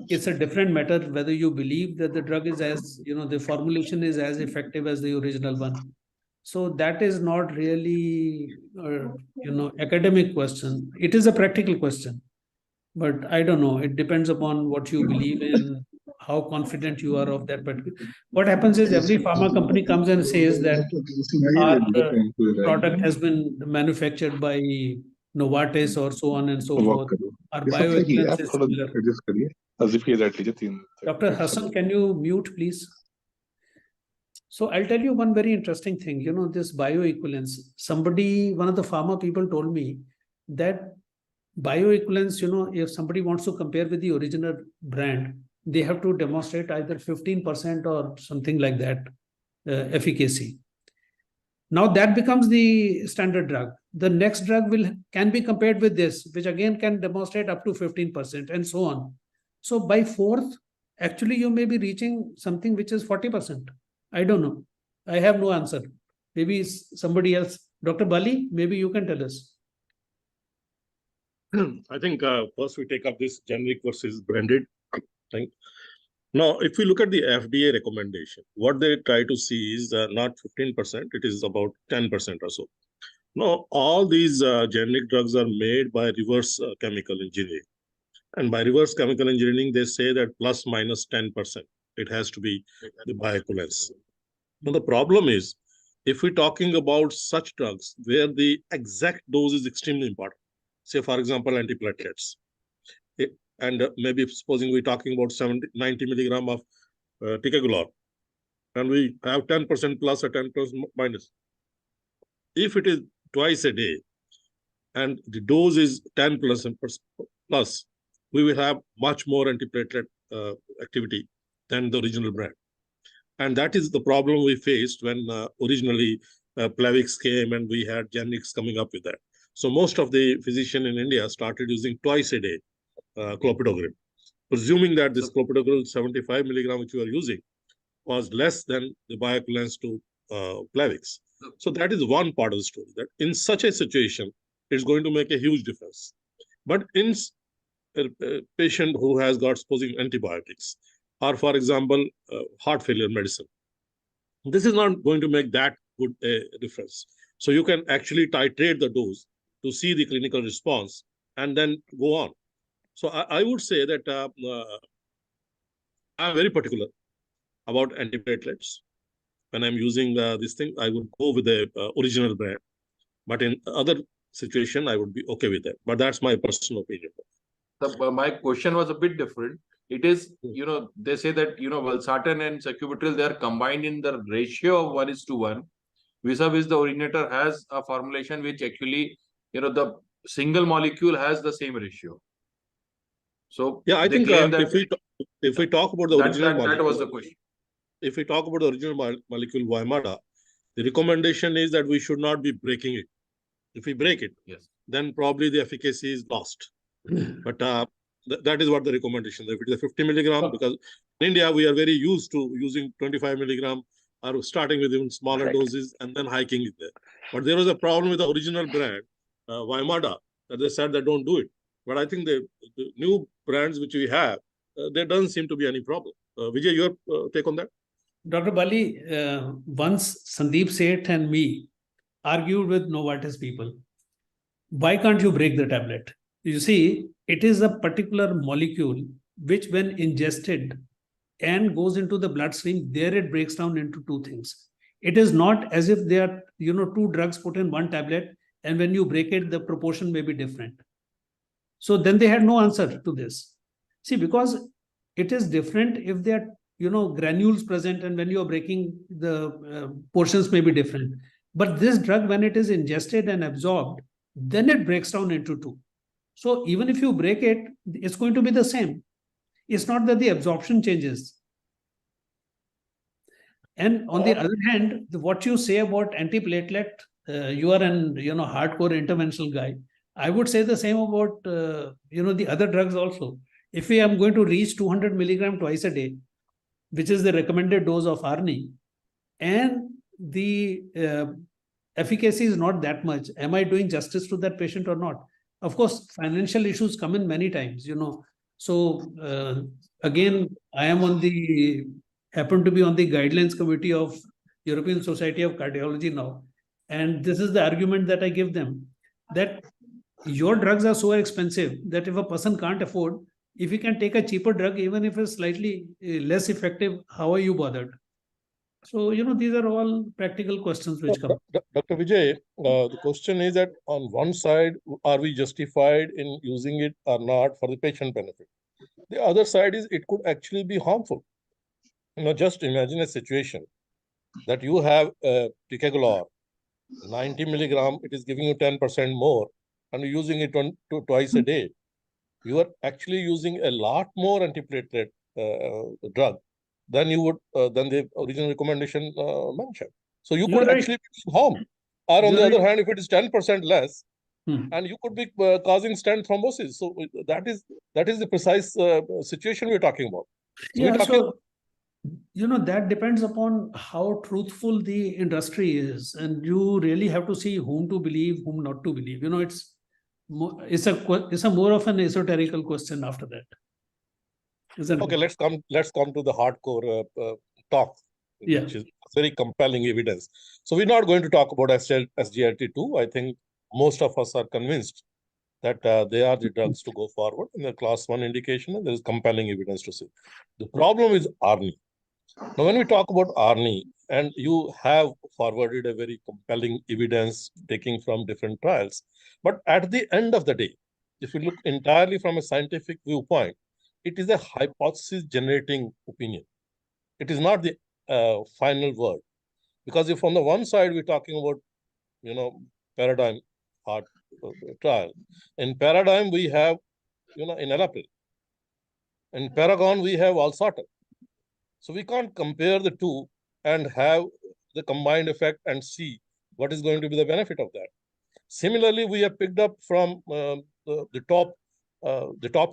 Speaker 1: It's a different matter whether you believe that the drug is the formulation is as effective as the original one. So that is not really, academic question. It is a practical question, but I don't know. It depends upon what you believe in, how confident you are of that. But what happens is every pharma company comes and says that our product has been manufactured by Novartis or so on and so forth. Our bioequivalence is similar. Dr. Hassan, can you mute, please? So I'll tell you one very interesting thing. This bioequivalence. One of the pharma people told me that bioequivalence, if somebody wants to compare with the original brand, they have to demonstrate either 15% or something like that efficacy. Now that becomes the standard drug. The next drug can be compared with this, which again can demonstrate up to 15% and so on. So by fourth, actually you may be reaching something which is 40%. I don't know. I have no answer. Maybe somebody else. Dr. Bali, maybe you can tell us.
Speaker 4: I think first we take up this generic versus branded thing. Now, if we look at the FDA recommendation, what they try to see is not 15%, it is about 10% or so. Now, all these generic drugs are made by reverse chemical engineering. And by reverse chemical engineering, they say that plus minus 10%. It has to be the bioequivalence. Now, the problem is, if we're talking about such drugs where the exact dose is extremely important, say, for example, antiplatelets, and maybe supposing we're talking about 90 milligram of ticagrelor, and we have 10% plus or 10% minus. If it is twice a day, and the dose is 10 plus, we will have much more antiplatelet activity than the original brand. And that is the problem we faced when originally Plavix came and we had generics coming up with that. So most of the physicians in India started using twice a day clopidogrel, presuming that this clopidogrel 75 milligram which we are using was less than the bioequivalence to Plavix. So that is one part of the story, that in such a situation, it's going to make a huge difference. But in a patient who has got supposing antibiotics, or for example, heart failure medicine, this is not going to make that good a difference. So you can actually titrate the dose to see the clinical response and then go on. So I would say that I'm very particular about antiplatelets. When I'm using this thing, I would go with the original brand. But in other situation, I would be okay with that. But that's my personal opinion.
Speaker 2: My question was a bit different. It is, they say that, valsartan and sacubitril, they are combined in the ratio of 1:1. Vis-a-vis the originator has a formulation which actually, the single molecule has the same ratio. So
Speaker 4: yeah, I think if we talk about the original molecule,
Speaker 2: that was the question.
Speaker 4: If we talk about the original molecule Vimada, the recommendation is that we should not be breaking it. If we break it,
Speaker 2: yes,
Speaker 4: then probably the efficacy is lost. But that is what the recommendation is. If it is a 50 milligram, because in India we are very used to using 25 milligram or starting with even smaller doses and then hiking it there. But there was a problem with the original brand, Vimada, that they said they don't do it. But I think the new brands which we have, there doesn't seem to be any problem. Vijay, your take on that?
Speaker 1: Dr. Bali, once Sandeep Seth and me argued with Novartis people. Why can't you break the tablet? You see, it is a particular molecule which when ingested and goes into the bloodstream, there it breaks down into two things. It is not as if they are, two drugs put in one tablet, and when you break it, the proportion may be different. So then they had no answer to this. See, because it is different if they are, granules present, and when you are breaking, the portions may be different. But this drug, when it is ingested and absorbed, then it breaks down into two. So even if you break it, it's going to be the same. It's not that the absorption changes. And on the other hand, what you say about antiplatelet, you are an hardcore interventional guy. I would say the same about the other drugs also. If we am going to reach 200 milligram twice a day, which is the recommended dose of ARNI, and the efficacy is not that much, am I doing justice to that patient or not? Of course, financial issues come in many times, So again, I am happen to be on the guidelines committee of European Society of Cardiology now. And this is the argument that I give them, that your drugs are so expensive that if a person can't afford, if you can take a cheaper drug, even if it's slightly less effective, how are you bothered? So, these are all practical questions which come.
Speaker 4: Dr. Vijay, the question is that on one side, are we justified in using it or not for the patient benefit? The other side is it could actually be harmful. Just imagine a situation that you have ticagrelor, 90 milligram, it is giving you 10% more, and you're using it twice a day. You are actually using a lot more antiplatelet drug than you would than the original recommendation mentioned. So you could actually be harm. Or on the other hand, if it is 10% less, and you could be causing stent thrombosis. So that is the precise situation we're talking about. So
Speaker 1: that depends upon how truthful the industry is, and you really have to see whom to believe, whom not to believe. It's a more of an esoterical question after that.
Speaker 4: Okay, let's come to the hardcore talk, which is very compelling evidence. So we're not going to talk about SGLT2. I think most of us are convinced that they are the drugs to go forward in the class 1 indication, and there is compelling evidence to see. The problem is ARNI. Now, when we talk about ARNI, and you have forwarded a very compelling evidence taking from different trials, but at the end of the day, if you look entirely from a scientific viewpoint, it is a hypothesis generating opinion. It is not the final word. Because if on the one side we're talking about, paradigm heart trial, in paradigm we have, enalapril. In Paragon we have valsartan. So we can't compare the two and have the combined effect and see what is going to be the benefit of that. Similarly, we have picked up from the top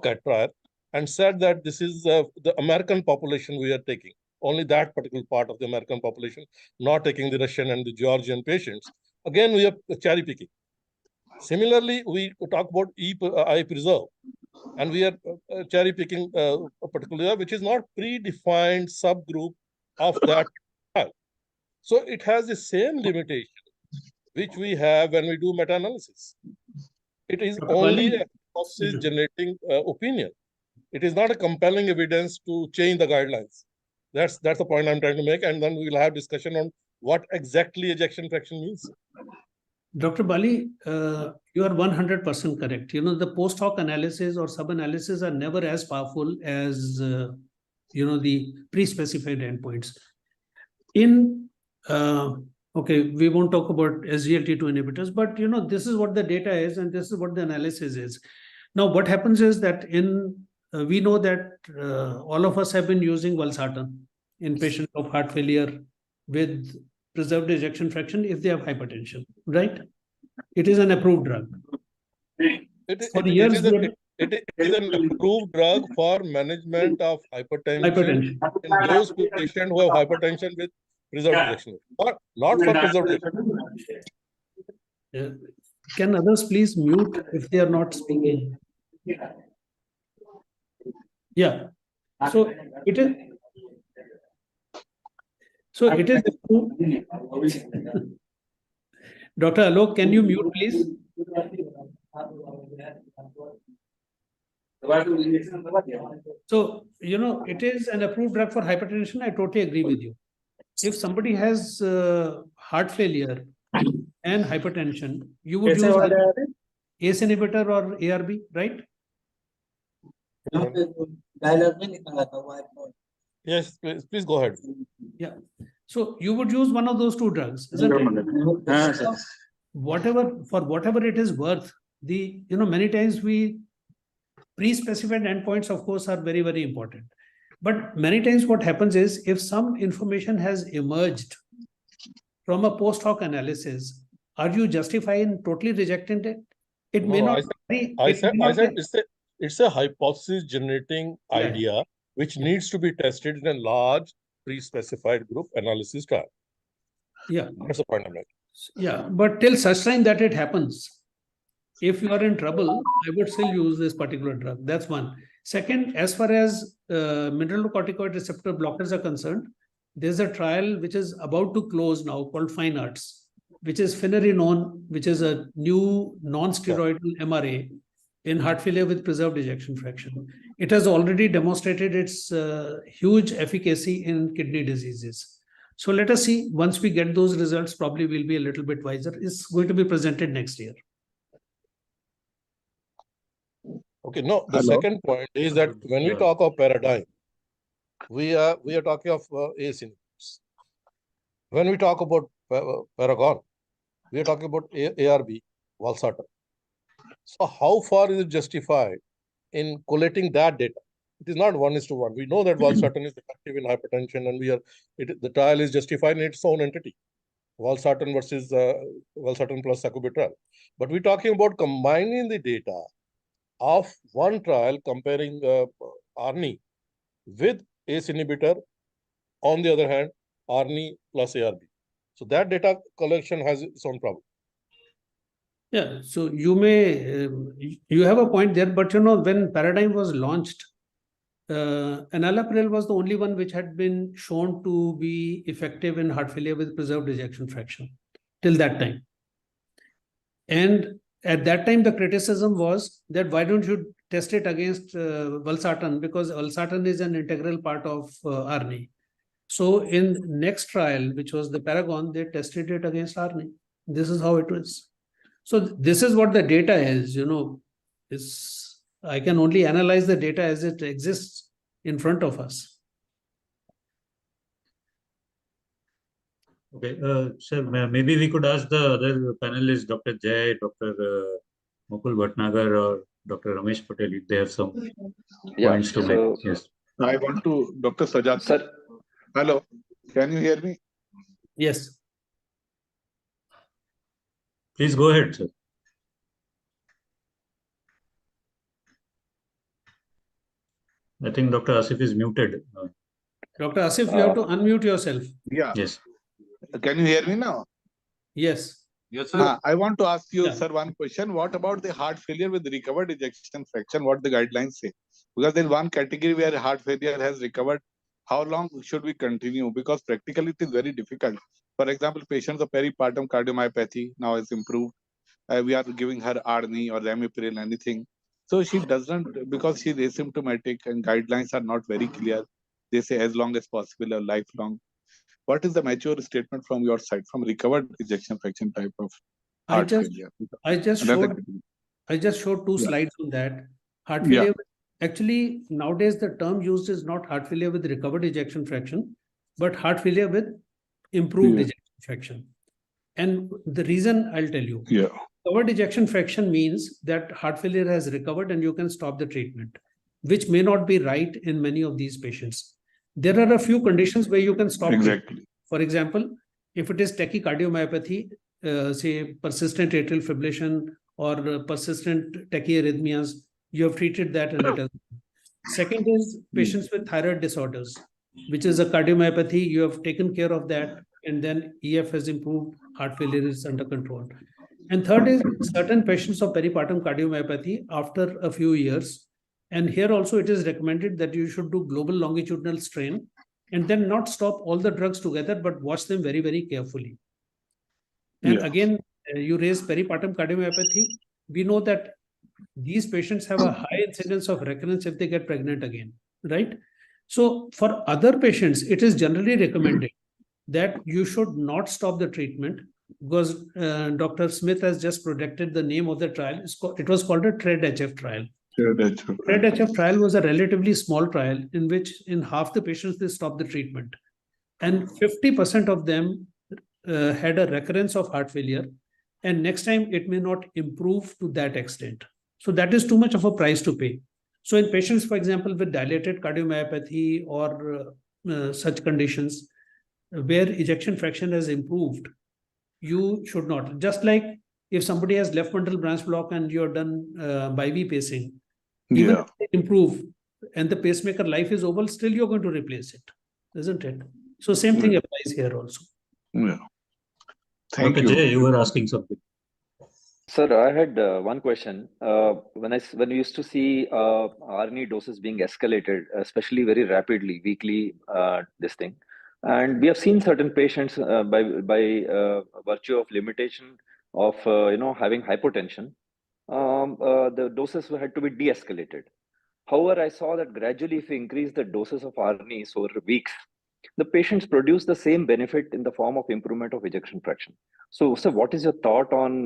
Speaker 4: cat trial and said that this is the American population we are taking, only that particular part of the American population, not taking the Russian and the Georgian patients. Again, we are cherry picking. Similarly, we talk about eye preserve, and we are cherry picking a particular, which is not predefined subgroup of that trial. So it has the same limitation which we have when we do meta-analysis. It is only a hypothesis generating opinion. It is not a compelling evidence to change the guidelines. That's the point I'm trying to make, and then we will have discussion on what exactly ejection fraction means.
Speaker 1: Dr. Bali, you are 100% correct. The post hoc analysis or sub-analysis are never as powerful as, the pre-specified endpoints. Okay, we won't talk about SGLT2 inhibitors, but, this is what the data is and this is what the analysis is. Now, what happens is that we know that all of us have been using valsartan in patients of heart failure with preserved ejection fraction if they have hypertension, right? It is an approved drug.
Speaker 4: It is an approved drug for management of hypertension in those patients who have hypertension with preserved ejection, not for preserved ejection.
Speaker 1: Can others please mute if they are not speaking? Yeah. So it is. So it is. Dr. Alok, can you mute, please? So, it is an approved drug for hypertension. I totally agree with you. If somebody has heart failure and hypertension, you would use ACE inhibitor or ARB, right?
Speaker 4: Yes, please go ahead.
Speaker 1: Yeah. So you would use one of those two drugs, isn't it? For whatever it is worth, many times we pre-specified endpoints, of course, are very, very important. But many times what happens is if some information has emerged from a post hoc analysis, are you justified in totally rejecting it? It may not.
Speaker 4: I said it's a hypothesis generating idea which needs to be tested in a large pre-specified group analysis trial.
Speaker 1: Yeah.
Speaker 4: That's the point I'm making.
Speaker 1: Yeah, but till such time that it happens, if you are in trouble, I would still use this particular drug. That's one. Second, as far as mineralocorticoid receptor blockers are concerned, there's a trial which is about to close now called Fine Arts, which is finerenone, which is a new non-steroidal MRA in heart failure with preserved ejection fraction. It has already demonstrated its huge efficacy in kidney diseases. So let us see, once we get those results, probably we'll be a little bit wiser. It's going to be presented next year.
Speaker 4: Okay, no, the second point is that when we talk of paradigm, we are talking of ACE inhibitors. When we talk about Paragon, we are talking about ARB, valsartan. So how far is it justified in collating that data? It is not 1:1. We know that valsartan is effective in hypertension, and the trial is justified in its own entity. Valsartan versus valsartan plus sacubitril. But we're talking about combining the data of one trial comparing ARNI with ACE inhibitor, on the other hand, ARNI plus ARB. So that data collection has its own problem.
Speaker 1: Yeah, so you have a point there, but when Paradigm was launched, enalapril was the only one which had been shown to be effective in heart failure with preserved ejection fraction till that time. And at that time, the criticism was that why don't you test it against valsartan, because valsartan is an integral part of ARNI. So in next trial, which was the Paragon, they tested it against ARNI. This is how it was. So this is what the data is, I can only analyze the data as it exists in front of us.
Speaker 5: Okay, sir, maybe we could ask the other panelists, Dr. Jay, Dr. Mukul Bhatnagar, or Dr. Ramesh Patel, if they have some points to make. Yes.
Speaker 6: I want to, Dr. Saujatya.
Speaker 7: Sir.
Speaker 6: Hello, can you hear me?
Speaker 1: Yes.
Speaker 5: Please go ahead, sir. I think Dr. Asif is muted.
Speaker 1: Dr. Asif, you have to unmute yourself.
Speaker 6: Yeah.
Speaker 5: Yes.
Speaker 6: Can you hear me now?
Speaker 1: Yes.
Speaker 2: Yes, sir.
Speaker 6: I want to ask you,
Speaker 1: Yeah.
Speaker 6: sir, one question. What about the heart failure with recovered ejection fraction? What the guidelines say? Because there's one category where heart failure has recovered. How long should we continue? Because practically it is very difficult. For example, patients of peripartum cardiomyopathy now is improved. We are giving her ARNI or Ramipril, anything. So she doesn't, because she's asymptomatic and guidelines are not very clear. They say as long as possible or lifelong. What is the mature statement from your side from recovered ejection fraction type of heart failure?
Speaker 1: I just showed two
Speaker 6: Yeah.
Speaker 1: slides on that. Heart
Speaker 6: Yeah.
Speaker 1: failure. Actually, nowadays the term used is not heart failure with recovered ejection fraction, but heart failure with improved
Speaker 6: Yeah.
Speaker 1: ejection fraction. And the reason I'll tell you.
Speaker 6: Yeah.
Speaker 1: Recovered ejection fraction means that heart failure has recovered and you can stop the treatment, which may not be right in many of these patients. There are a few conditions where you can stop.
Speaker 6: Exactly.
Speaker 1: For example, if it is tachycardiomyopathy, say persistent atrial fibrillation or persistent tachyarrhythmias, you have treated that and it has. Second is patients with thyroid disorders, which is a cardiomyopathy. You have taken care of that, and then EF has improved, heart failure is under control. And third is certain patients of peripartum cardiomyopathy after a few years. And here also it is recommended that you should do global longitudinal strain and then not stop all the drugs together, but watch them very, very carefully. And again, you raise peripartum cardiomyopathy. We know that these patients have a high incidence of recurrence if they get pregnant again, right? So for other patients, it is generally recommended that you should not stop the treatment because Dr. Smit has just projected the name of the trial. It was called a TREAD-HF trial. TREAD-HF trial was a relatively small trial in which in half the patients they stopped the treatment. And 50% of them had a recurrence of heart failure. And next time it may not improve to that extent. So that is too much of a price to pay. So in patients, for example, with dilated cardiomyopathy or such conditions where ejection fraction has improved, you should not. Just like if somebody has left bundle branch block and you're done BIV pacing, even if they improve and the pacemaker life is over, still you're going to replace it, isn't it? So same thing applies here also.
Speaker 6: Yeah. Thank
Speaker 5: Dr.
Speaker 6: you.
Speaker 5: Jay, you were asking something.
Speaker 7: Sir, I had one question. When we used to see ARNI doses being escalated, especially very rapidly, weekly, this thing, and we have seen certain patients by virtue of limitation of having hypotension, the doses had to be de-escalated. However, I saw that gradually, if we increase the doses of ARNIs over weeks, the patients produce the same benefit in the form of improvement of ejection fraction. So, what is your thought on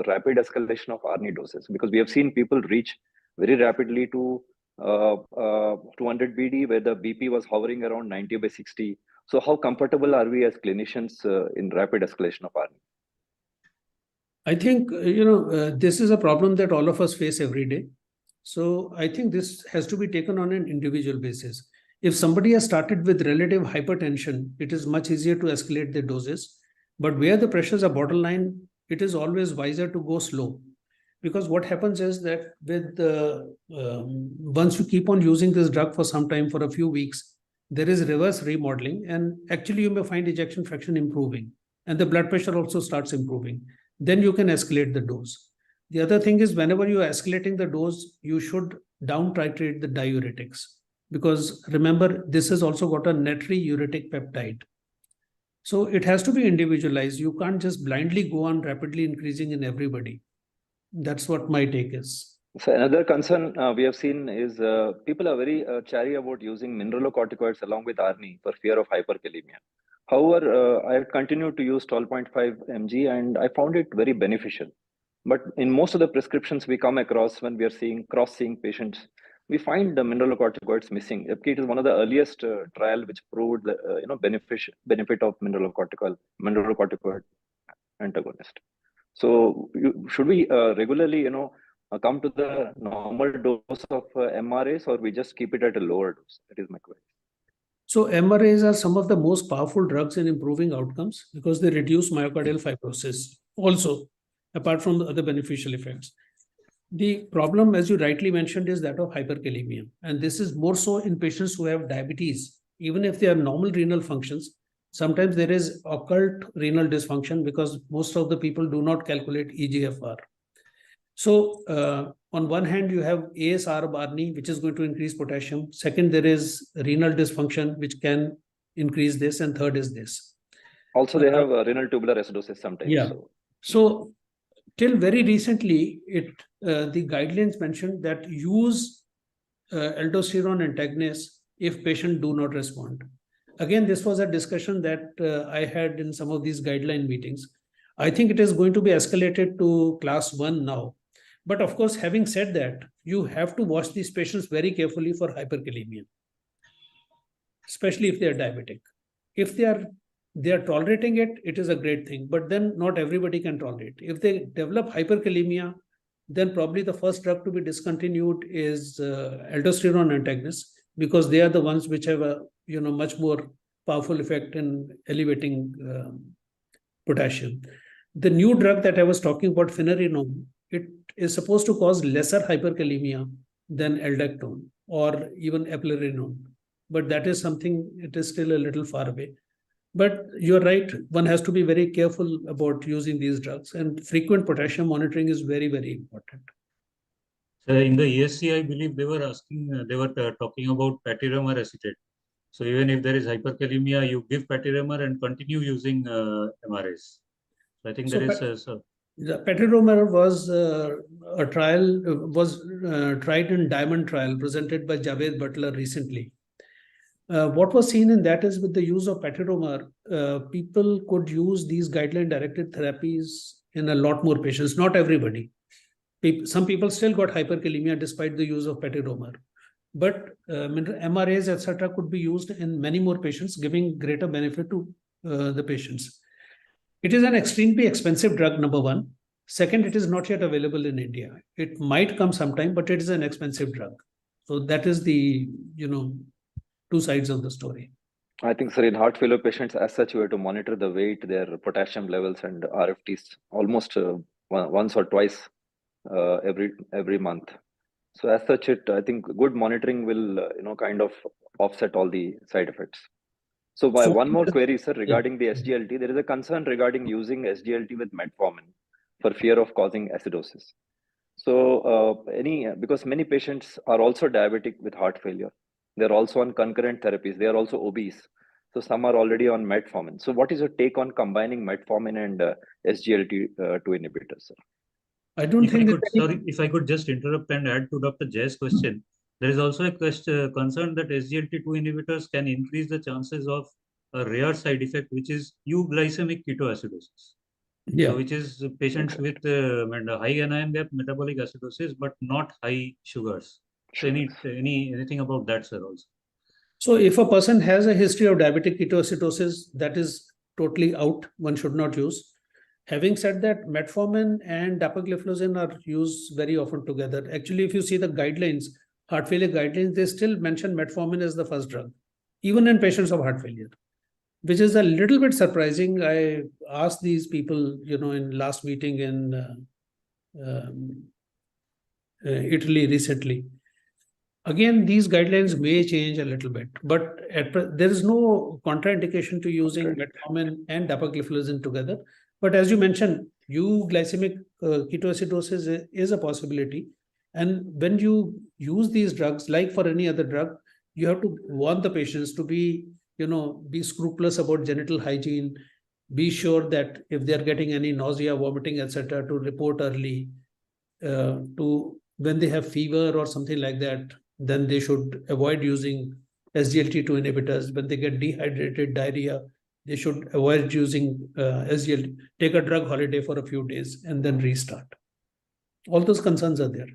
Speaker 7: rapid escalation of ARNI doses? Because we have seen people reach very rapidly to 200 BD, where the BP was hovering around 90/60. So, how comfortable are we as clinicians in rapid escalation of ARNI?
Speaker 1: I think this is a problem that all of us face every day. So I think this has to be taken on an individual basis. If somebody has started with relative hypertension, it is much easier to escalate the doses. But where the pressures are borderline, it is always wiser to go slow. Because what happens is that with once you keep on using this drug for some time, for a few weeks, there is reverse remodeling. And actually you may find ejection fraction improving. And the blood pressure also starts improving. Then you can escalate the dose. The other thing is whenever you are escalating the dose, you should down titrate the diuretics. Because remember, this has also got a natriuretic peptide. So it has to be individualized. You can't just blindly go on rapidly increasing in everybody. That's what my take is.
Speaker 7: So another concern we have seen is people are very chary about using mineralocorticoids along with ARNI for fear of hyperkalemia. However, I have continued to use 12.5 mg and I found it very beneficial. But in most of the prescriptions we come across when we are seeing patients, we find the mineralocorticoids missing. It is one of the earliest trial which proved the benefit of mineralocorticoid antagonist. So should we regularly come to the normal dose of MRAs, or we just keep it at a lower dose? That is my question.
Speaker 1: So MRAs are some of the most powerful drugs in improving outcomes because they reduce myocardial fibrosis also, apart from the other beneficial effects. The problem, as you rightly mentioned, is that of hyperkalemia. And this is more so in patients who have diabetes. Even if they are normal renal functions, sometimes there is occult renal dysfunction because most of the people do not calculate eGFR. So on one hand, you have ARNI, which is going to increase potassium. Second, there is renal dysfunction, which can increase this. And third is this.
Speaker 7: Also, they have renal tubular acidosis sometimes.
Speaker 1: Yeah. So till very recently, the guidelines mentioned that use aldosterone antagonists if patients do not respond. Again, this was a discussion that I had in some of these guideline meetings. I think it is going to be escalated to class 1 now. But of course, having said that, you have to watch these patients very carefully for hyperkalemia, especially if they are diabetic. If they are tolerating it, it is a great thing. But then not everybody can tolerate. If they develop hyperkalemia, then probably the first drug to be discontinued is aldosterone antagonists, because they are the ones which have a much more powerful effect in elevating potassium. The new drug that I was talking about, finerenone, it is supposed to cause lesser hyperkalemia than aldactone or even eplerenone. But that is something, it is still a little far away. But you're right, one has to be very careful about using these drugs, and frequent potassium monitoring is very, very important.
Speaker 5: So in the ESC, I believe they were talking about patiromer acetate. So even if there is hyperkalemia, you give patiromer and continue using MRAs. So I think there is
Speaker 1: the patiromer was a trial, tried in Diamond trial presented by Javed Butler recently. What was seen in that is with the use of patiromer, people could use these guideline-directed therapies in a lot more patients, not everybody. Some people still got hyperkalemia despite the use of patiromer. But MRAs, etc., could be used in many more patients, giving greater benefit to the patients. It is an extremely expensive drug, number one. Second, it is not yet available in India. It might come sometime, but it is an expensive drug. So that is the, two sides of the story.
Speaker 7: I think, sir, in heart failure patients, as such, you have to monitor the weight, their potassium levels, and RFTs almost once or twice every month. So as such, I think good monitoring will, kind of offset all the side effects. So one more query, sir, regarding the SGLT. There is a concern regarding using SGLT with metformin for fear of causing acidosis. So because many patients are also diabetic with heart failure. They're also on concurrent therapies. They are also obese. So some are already on metformin. So what is your take on combining metformin and SGLT2 inhibitors, sir?
Speaker 1: I don't think.
Speaker 5: Sorry, if I could just interrupt and add to Dr. Jay's question. There is also a concern that SGLT2 inhibitors can increase the chances of a rare side effect, which is euglycemic ketoacidosis.
Speaker 1: Yeah.
Speaker 5: So which is patients with high anion gap metabolic acidosis, but not high sugars. So anything about that, sir, also?
Speaker 1: So if a person has a history of diabetic ketoacidosis, that is totally out. One should not use. Having said that, metformin and dapagliflozin are used very often together. Actually, if you see the guidelines, heart failure guidelines, they still mention metformin as the first drug, even in patients of heart failure, which is a little bit surprising. I asked these people, in last meeting in Italy recently. Again, these guidelines may change a little bit, but there is no contraindication to using metformin and dapagliflozin together. But as you mentioned, euglycemic ketoacidosis is a possibility. And when you use these drugs, like for any other drug, you have to warn the patients to be scrupulous about genital hygiene, be sure that if they're getting any nausea, vomiting, etc., to report early. When they have fever or something like that, then they should avoid using SGLT2 inhibitors. When they get dehydrated, diarrhea, they should avoid using SGLT, take a drug holiday for a few days and then restart. All those concerns are there.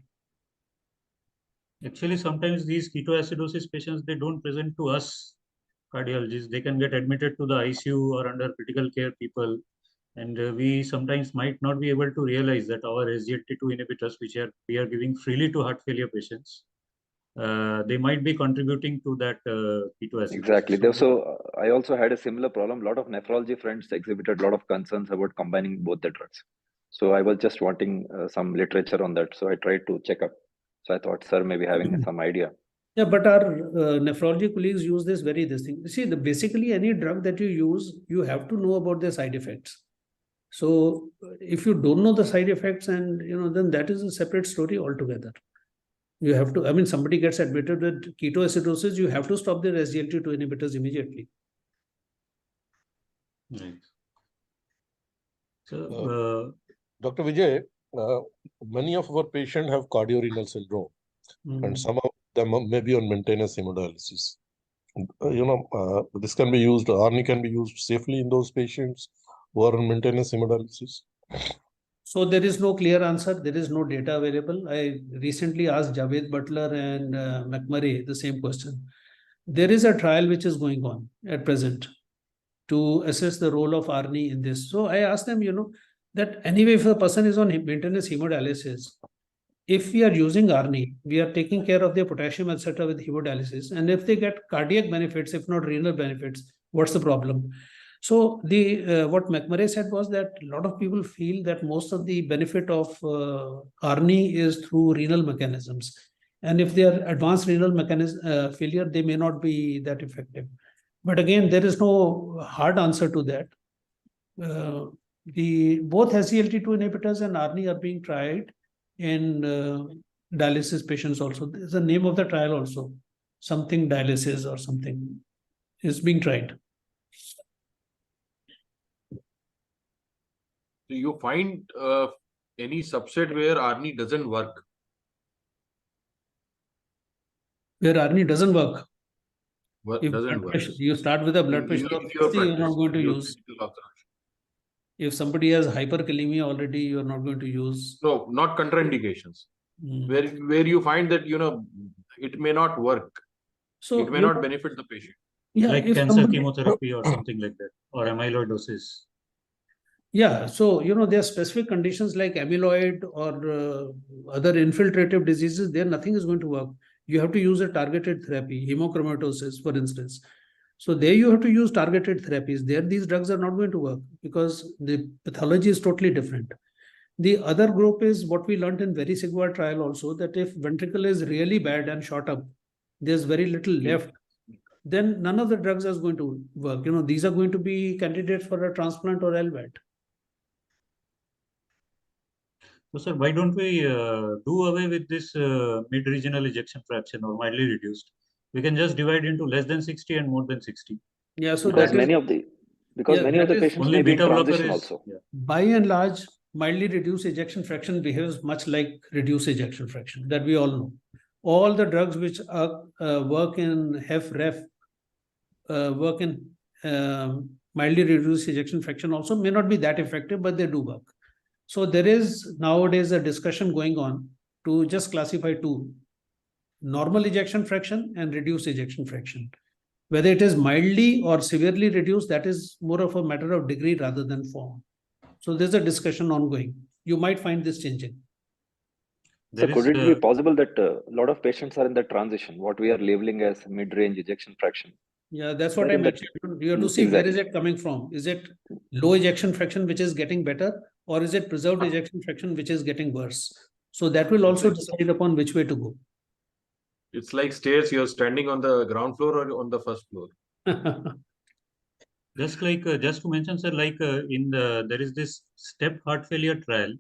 Speaker 5: Actually, sometimes these ketoacidosis patients, they don't present to us cardiologists. They can get admitted to the ICU or under critical care people. And we sometimes might not be able to realize that our SGLT2 inhibitors, which we are giving freely to heart failure patients, they might be contributing to that ketoacidosis.
Speaker 7: Exactly. So I also had a similar problem. A lot of nephrology friends exhibited a lot of concerns about combining both the drugs. So I was just wanting some literature on that. So I tried to check up. So I thought, sir, maybe having some idea.
Speaker 1: Yeah, but our nephrology colleagues use this thing. See, basically any drug that you use, you have to know about the side effects. So if you don't know the side effects, and then that is a separate story altogether. You have to, I mean, somebody gets admitted with ketoacidosis, you have to stop their SGLT2 inhibitors immediately.
Speaker 5: Right. So,
Speaker 4: Dr. Vijay, many of our patients have cardiorenal syndrome, and some of them may be on maintenance hemodialysis. This can be used, ARNI can be used safely in those patients who are on maintenance hemodialysis.
Speaker 1: So there is no clear answer. There is no data available. I recently asked Javed Butler and McMurray the same question. There is a trial which is going on at present to assess the role of ARNI in this. So I asked them, that anyway, if a person is on maintenance hemodialysis, if we are using ARNI, we are taking care of their potassium, etc., with hemodialysis. And if they get cardiac benefits, if not renal benefits, what's the problem? So what McMurray said was that a lot of people feel that most of the benefit of ARNI is through renal mechanisms. And if they are advanced renal mechanism failure, they may not be that effective. But again, there is no hard answer to that. Both SGLT2 inhibitors and ARNI are being tried in dialysis patients also. There's a name of the trial also. Something dialysis or something is being tried.
Speaker 2: Do you find any subset where ARNI doesn't work?
Speaker 1: Where ARNI doesn't work.
Speaker 2: Doesn't work.
Speaker 1: You start with a blood pressure of 60, you're not going to use. If somebody has hyperkalemia already, you're not going to use.
Speaker 2: No, not contraindications. Where you find that it may not work. So it may not benefit the patient.
Speaker 5: Yeah, like cancer chemotherapy or something like that, or amyloidosis.
Speaker 1: Yeah, so there are specific conditions like amyloid or other infiltrative diseases. There nothing is going to work. You have to use a targeted therapy, hemochromatosis, for instance. So there you have to use targeted therapies. There these drugs are not going to work because the pathology is totally different. The other group is what we learned in Verisigua trial also, that if ventricle is really bad and shot up, there's very little left, then none of the drugs is going to work. These are going to be candidates for a transplant or LVAD.
Speaker 5: So, sir, why don't we do away with this mid-regional ejection fraction or mildly reduced? We can just divide into less than 60 and more than 60.
Speaker 1: Yeah, so
Speaker 7: because
Speaker 1: that
Speaker 7: many
Speaker 1: is,
Speaker 7: of the patients
Speaker 5: only
Speaker 7: may be in
Speaker 5: beta blocker
Speaker 7: transition
Speaker 5: is
Speaker 7: also.
Speaker 5: Yeah.
Speaker 1: By and large, mildly reduced ejection fraction behaves much like reduced ejection fraction, that we all know. All the drugs which work in HEF-REF, work in mildly reduced ejection fraction also may not be that effective, but they do work. So there is nowadays a discussion going on to just classify two: normal ejection fraction and reduced ejection fraction. Whether it is mildly or severely reduced, that is more of a matter of degree rather than form. So there's a discussion ongoing. You might find this changing.
Speaker 7: So could it be possible that a lot of patients are in the transition, what we are labeling as mid-range ejection fraction?
Speaker 1: Yeah, that's what I mentioned. You have to see where is it coming from. Is it low ejection fraction which is getting better, or is it preserved ejection fraction which is getting worse? So that will also decide upon which way to go.
Speaker 2: It's like stairs. You're standing on the ground floor or on the first floor.
Speaker 5: Just to mention, sir, there is this STEP heart failure trial,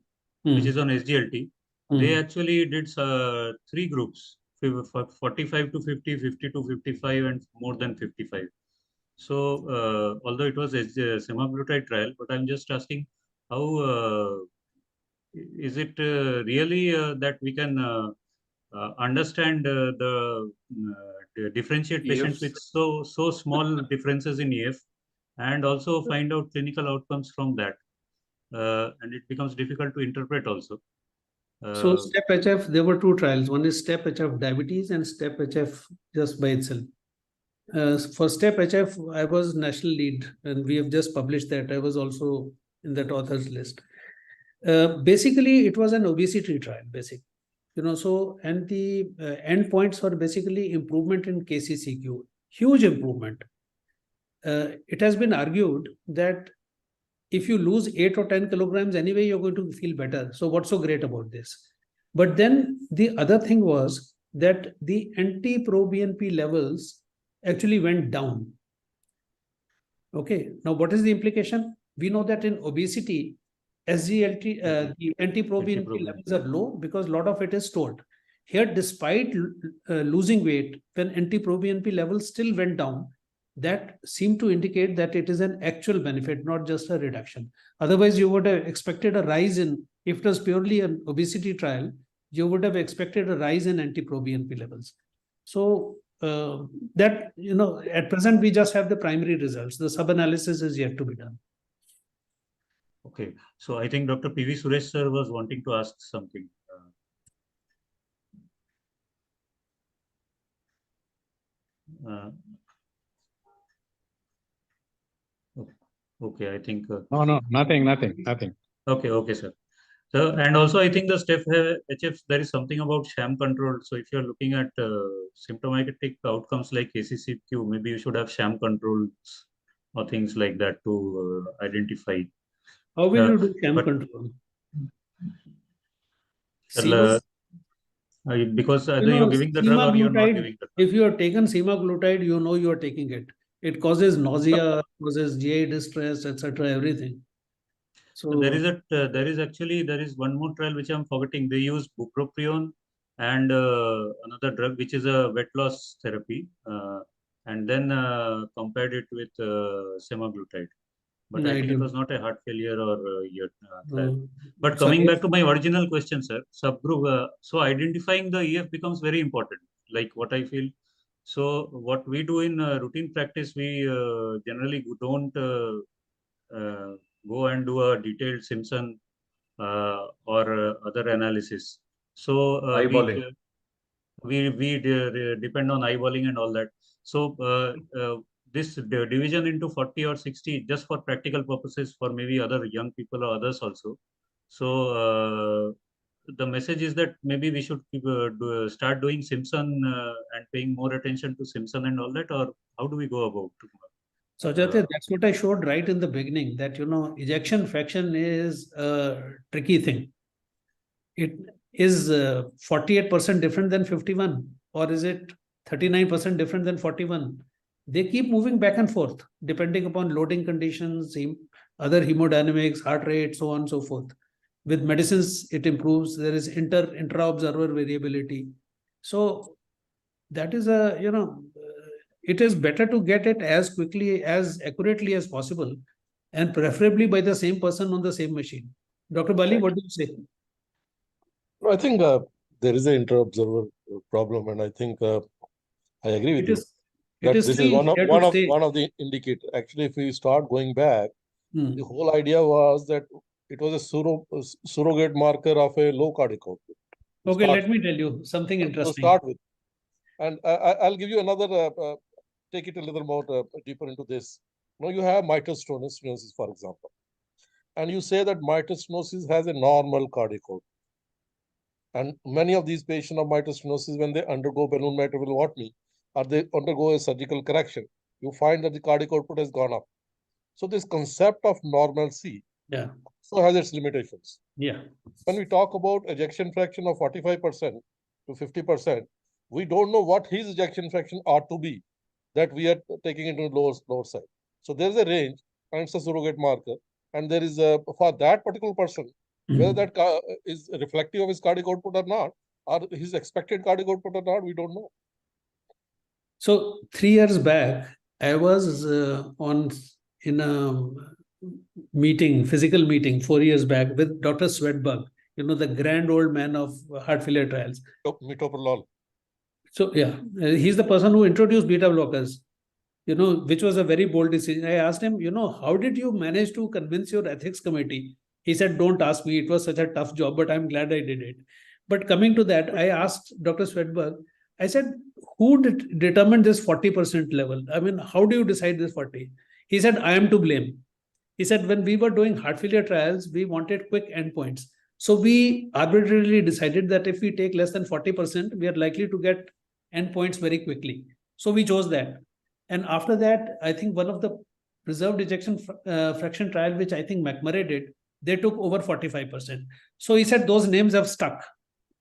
Speaker 5: which is on SGLT. They actually did 3 groups: 45 to 50, 50 to 55, and more than 55. So although it was a semaglutide trial, but I'm just asking, how is it really that we can understand the differentiate patients with so small differences in EF, and also find out clinical outcomes from that, and it becomes difficult to interpret also.
Speaker 1: So STEP HF, there were two trials. One is STEP HF diabetes and STEP HF just by itself. For STEP HF, I was national lead, and we have just published that. I was also in that authors list. Basically, it was an obesity trial, basically. So, and the endpoints were basically improvement in KCCQ, huge improvement. It has been argued that if you lose 8 or 10 kilograms anyway, you're going to feel better. So what's so great about this? But then the other thing was that the anti-proBNP levels actually went down. Okay, now what is the implication? We know that in obesity, SGLT, the anti-proBNP levels are low because a lot of it is stored. Here, despite losing weight, when anti-proBNP levels still went down, that seemed to indicate that it is an actual benefit, not just a reduction. Otherwise, you would have expected a rise in, if it was purely an obesity trial, you would have expected a rise in anti-proBNP levels. So that, at present, we just have the primary results. The sub-analysis is yet to be done.
Speaker 5: Okay, so I think Dr. P.V. Suresh sir was wanting to ask something. Okay, I think.
Speaker 8: No, nothing.
Speaker 5: Okay, sir. So, and also I think the STEP HF, there is something about sham control. So if you're looking at symptomatic outcomes like KCCQ, maybe you should have sham controls or things like that to identify.
Speaker 1: How will you do sham control?
Speaker 5: Because you're giving the drug or you're not giving the drug.
Speaker 1: If you have taken semaglutide, you know you are taking it. It causes nausea, causes GI distress, etc. Everything. So
Speaker 5: there is one more trial which I'm forgetting. They use bupropion and another drug which is a weight loss therapy, and then compared it with semaglutide. But I think it was not a heart failure or trial. But coming back to my original question, sir, subgroup. So identifying the EF becomes very important. Like what I feel. So what we do in routine practice, we generally don't go and do a detailed Simpson or other analysis. So we depend on eyeballing and all that. So this division into 40 or 60 just for practical purposes for maybe other young people or others also. So the message is that maybe we should start doing Simpson and paying more attention to Simpson and all that, or how do we go about it?
Speaker 1: Saujatya, that's what I showed right in the beginning, that, ejection fraction is a tricky thing. It is 48% different than 51, or is it 39% different than 41? They keep moving back and forth, depending upon loading conditions, other hemodynamics, heart rate, so on and so forth. With medicines, it improves. There is intra-observer variability. So that is it is better to get it as quickly, as accurately as possible, and preferably by the same person on the same machine. Dr. Bali, what do you say?
Speaker 4: I think there is an inter-observer problem, and I think I agree with you. This is one of the indicators. Actually, if we start going back, the whole idea was that it was a surrogate marker of a low cardiac output.
Speaker 1: Okay, let me tell you something interesting.
Speaker 4: To start with, and I'll give you another. Take it a little more deeper into this. You have mitral stenosis, for example, and you say that mitral stenosis has a normal cardiac output. And many of these patients of mitral stenosis, when they undergo balloon myocardial or they undergo a surgical correction, you find that the cardiac output has gone up. So this concept of normalcy also has its limitations. When we talk about ejection fraction of 45% to 50%, we don't know what his ejection fraction ought to be that we are taking into the lower side. So there's a range, and it's a surrogate marker. And there is for that particular person, whether that is reflective of his cardiac output or not, or his expected cardiac output or not, we don't know.
Speaker 1: So 3 years back, I was in a meeting, physical meeting, 4 years back with Dr. Swedberg, the grand old man of heart failure trials.
Speaker 4: Metoprolol.
Speaker 1: So he's the person who introduced beta blockers, which was a very bold decision. I asked him, how did you manage to convince your ethics committee He said, don't ask me. It was such a tough job, but I'm glad I did it. But coming to that, I asked Dr. Swedberg, I said, who determined this 40% level? I mean, how do you decide this 40? He said, I am to blame. He said, when we were doing heart failure trials, we wanted quick endpoints. So we arbitrarily decided that if we take less than 40%, we are likely to get endpoints very quickly. So we chose that. And after that, I think one of the preserved ejection fraction trial, which I think McMurray did, they took over 45%. So he said those names have stuck.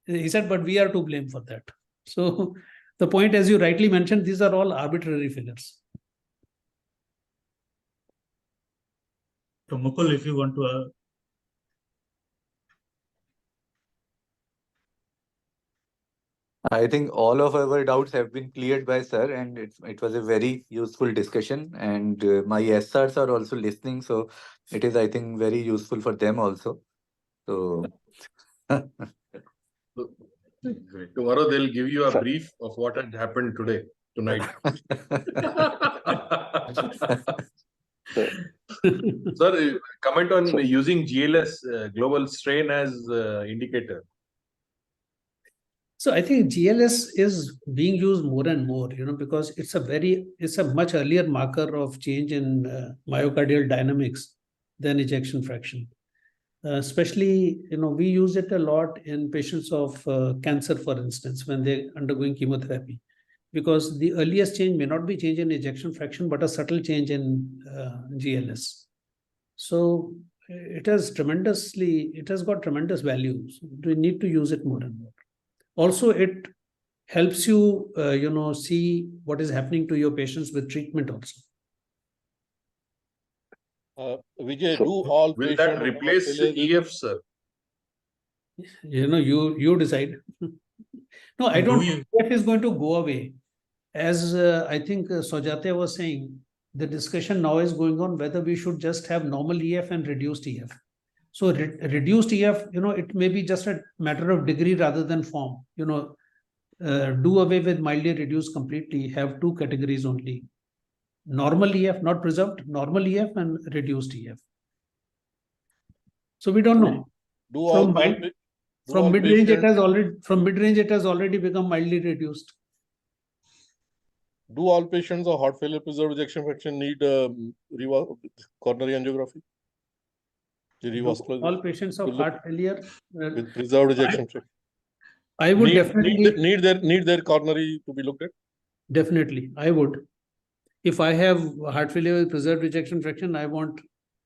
Speaker 1: He said, but we are to blame for that. So the point, as you rightly mentioned, these are all arbitrary figures.
Speaker 5: So Mukul, if you want to
Speaker 8: I think all of our doubts have been cleared by sir, and it was a very useful discussion. And my SRs are also listening, so it is, I think, very useful for them also. So
Speaker 2: Tomorrow they'll give you a
Speaker 7: Sir.
Speaker 2: brief of what had happened tonight. Sir, comment on
Speaker 7: So-
Speaker 2: using GLS, global strain, as indicator.
Speaker 1: So I think GLS is being used more and more, because it's a much earlier marker of change in myocardial dynamics than ejection fraction. Especially, we use it a lot in patients of cancer, for instance, when they're undergoing chemotherapy, because the earliest change may not be change in ejection fraction, but a subtle change in GLS. So it has got tremendous value. So we need to use it more and more. Also, it helps you, see what is happening to your patients with treatment also.
Speaker 4: Vijay,
Speaker 7: So-
Speaker 4: do all
Speaker 2: Will
Speaker 4: patients
Speaker 2: that
Speaker 4: with
Speaker 2: replace
Speaker 4: heart failure
Speaker 2: EF, sir?
Speaker 1: You decide. No, I
Speaker 5: Do
Speaker 1: don't
Speaker 5: you-
Speaker 1: think EF is going to go away. As I think Saujatya was saying, the discussion now is going on whether we should just have normal EF and reduced EF. So reduced EF, it may be just a matter of degree rather than form. Do away with mildly reduced completely, have two categories only. Normal EF, not preserved, normal EF and reduced EF. So we don't know.
Speaker 4: do all
Speaker 1: From
Speaker 4: pa-
Speaker 1: mild-
Speaker 4: do
Speaker 1: From
Speaker 4: all
Speaker 1: mid-range, it
Speaker 4: patients-
Speaker 1: has already become mildly reduced.
Speaker 4: Do all patients of heart failure preserved ejection fraction need coronary angiography? Revascularization
Speaker 1: All patients of
Speaker 4: to look
Speaker 1: heart failure,
Speaker 4: with preserved ejection fraction.
Speaker 1: I would definitely,
Speaker 4: Need their coronary to be looked at?
Speaker 1: definitely, I would. If I have heart failure with preserved ejection fraction, I want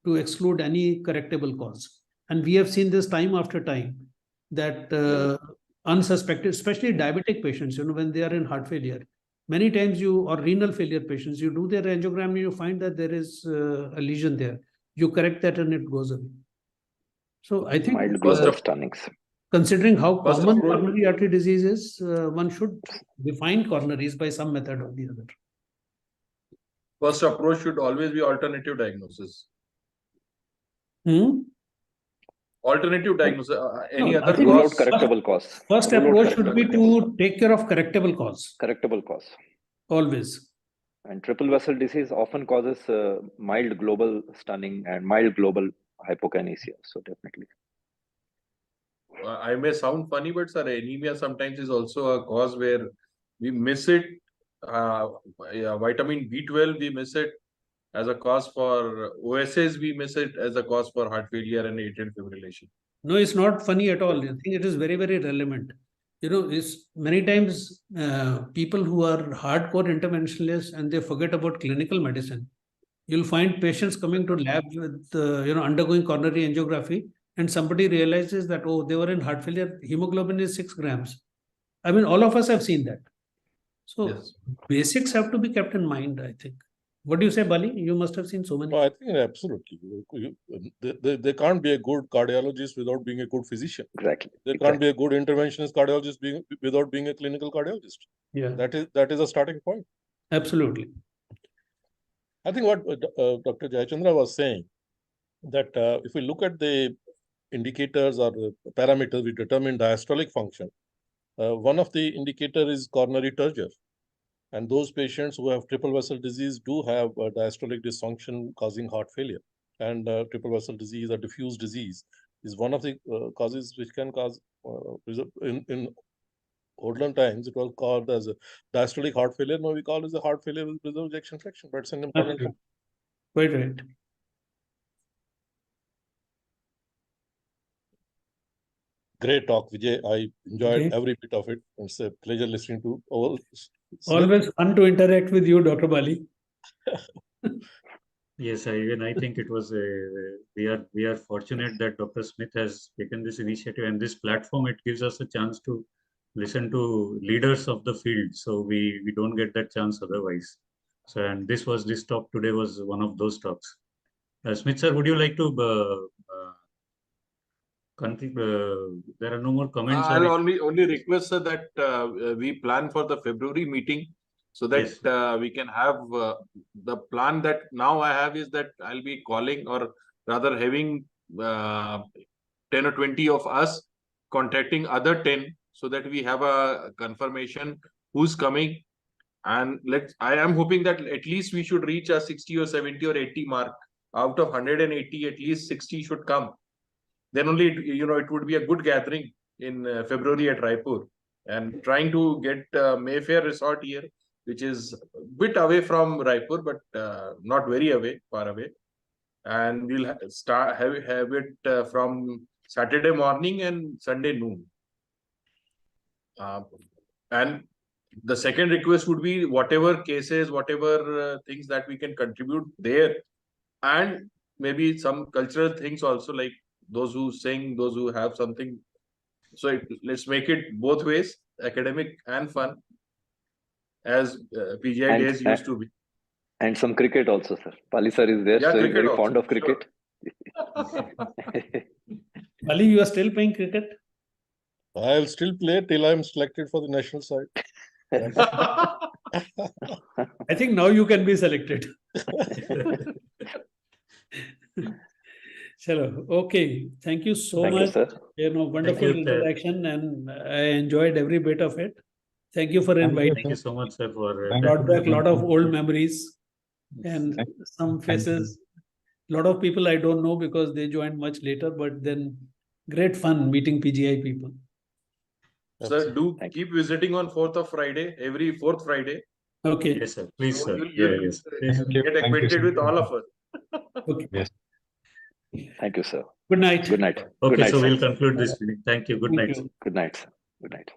Speaker 1: to exclude any correctable cause. And we have seen this time after time that unsuspected, especially diabetic patients, when they are in heart failure, many times or renal failure patients, you do their angiogram and you find that there is a lesion there. You correct that and it goes away. So I think
Speaker 7: Mild global stunnings.
Speaker 1: considering how
Speaker 2: First
Speaker 1: common
Speaker 2: approach-
Speaker 1: coronary artery disease is, one should define coronaries by some method or the other.
Speaker 2: First approach should always be alternative diagnosis. Alternative diagnosis, any
Speaker 1: No,
Speaker 2: other
Speaker 1: I think
Speaker 7: Rule out
Speaker 2: cause.
Speaker 7: correctable cause.
Speaker 1: First
Speaker 7: Rule out
Speaker 1: approach should be
Speaker 7: correctable cause.
Speaker 1: to take care of correctable cause,
Speaker 7: Correctable cause.
Speaker 1: always.
Speaker 7: And triple vessel disease often causes mild global stunning and mild global hypokinesia. So definitely.
Speaker 2: I may sound funny, but sir, anemia sometimes is also a cause where we miss it. Vitamin B12, we miss it as a cause for OSAs, we miss it as a cause for heart failure and atrial fibrillation.
Speaker 1: No, it's not funny at all. I think it is very, very relevant. It's many times people who are hardcore interventionalists and they forget about clinical medicine. You'll find patients coming to lab with, undergoing coronary angiography, and somebody realizes that, oh, they were in heart failure, hemoglobin is 6 grams. I mean, all of us have seen that. So
Speaker 2: Yes.
Speaker 1: basics have to be kept in mind, I think. What do you say, Bali? You must have seen so many.
Speaker 4: No, I think absolutely. They can't be a good cardiologist without being a good physician.
Speaker 7: Exactly.
Speaker 4: They can't be a good interventionist cardiologist without being a clinical cardiologist.
Speaker 1: Yeah,
Speaker 4: That is a starting point.
Speaker 1: absolutely.
Speaker 4: I think what Dr. Jayachandra was saying, that if we look at the indicators or the parameters, we determine diastolic function. One of the indicator is coronary turgor. And those patients who have triple vessel disease do have diastolic dysfunction causing heart failure. and triple vessel disease or diffuse disease is one of the causes which can cause in olden times it was called as a diastolic heart failure. Now we call it as a heart failure with preserved ejection fraction, but it's an important
Speaker 1: Okay. Quite right.
Speaker 4: great talk, Vijay. I enjoyed
Speaker 1: Okay.
Speaker 4: every bit of it. It's a pleasure listening to all.
Speaker 1: Always fun to interact with you, Dr. Bali.
Speaker 5: Yes, I think it was we are fortunate that Dr. Smith has taken this initiative, and this platform, it gives us a chance to listen to leaders of the field. So we don't get that chance otherwise. So, and this talk today was one of those talks. Smith sir, would you like to there are no more comments.
Speaker 2: I'll only request, sir, that we plan for the February meeting so that
Speaker 5: Yes.
Speaker 2: we can have the plan that now I have is that I'll be calling, or rather having 10 or 20 of us contacting other 10 so that we have a confirmation who's coming. And I am hoping that at least we should reach a 60 or 70 or 80 mark. Out of 180, at least 60 should come. Then only, it would be a good gathering in February at Raipur. And trying to get Mayfair Resort here, which is a bit away from Raipur, but not very away, far away. And we'll have it from Saturday morning and Sunday noon. And the second request would be whatever cases, whatever things that we can contribute there, and maybe some cultural things also, like those who sing, those who have something. So let's make it both ways, academic and fun, as PGI days used to be.
Speaker 7: And some cricket also, sir. Pali sir is there,
Speaker 2: Yeah,
Speaker 7: so he's
Speaker 2: cricket
Speaker 7: very
Speaker 2: also,
Speaker 7: fond of cricket.
Speaker 1: Bali, you are still playing cricket?
Speaker 4: I'll still play till I'm selected for the national side.
Speaker 1: I think now you can be selected. Chalo, okay. Thank you so
Speaker 7: Thank you,
Speaker 1: much.
Speaker 7: sir.
Speaker 1: Wonderful
Speaker 5: you,
Speaker 1: interaction, and I enjoyed every bit of it. Thank you for inviting.
Speaker 5: Thank you so much, sir, for
Speaker 1: Brought back a lot of old memories and some faces. A lot of people I don't know because they joined much later, but then great fun meeting PGI people.
Speaker 2: Sir, do keep visiting on 4th of Friday, every 4th Friday.
Speaker 1: Okay.
Speaker 5: Yes, sir. Please,
Speaker 2: So
Speaker 5: sir.
Speaker 2: you'll get acquainted with all of us.
Speaker 1: Okay.
Speaker 8: Yes.
Speaker 7: Thank you, sir.
Speaker 1: Good night.
Speaker 7: Good night.
Speaker 5: Okay,
Speaker 7: Good night,
Speaker 5: so
Speaker 7: sir.
Speaker 5: we'll conclude this meeting. Thank you. Good
Speaker 1: Thank
Speaker 5: night.
Speaker 1: you.
Speaker 7: Good night, sir. Good night.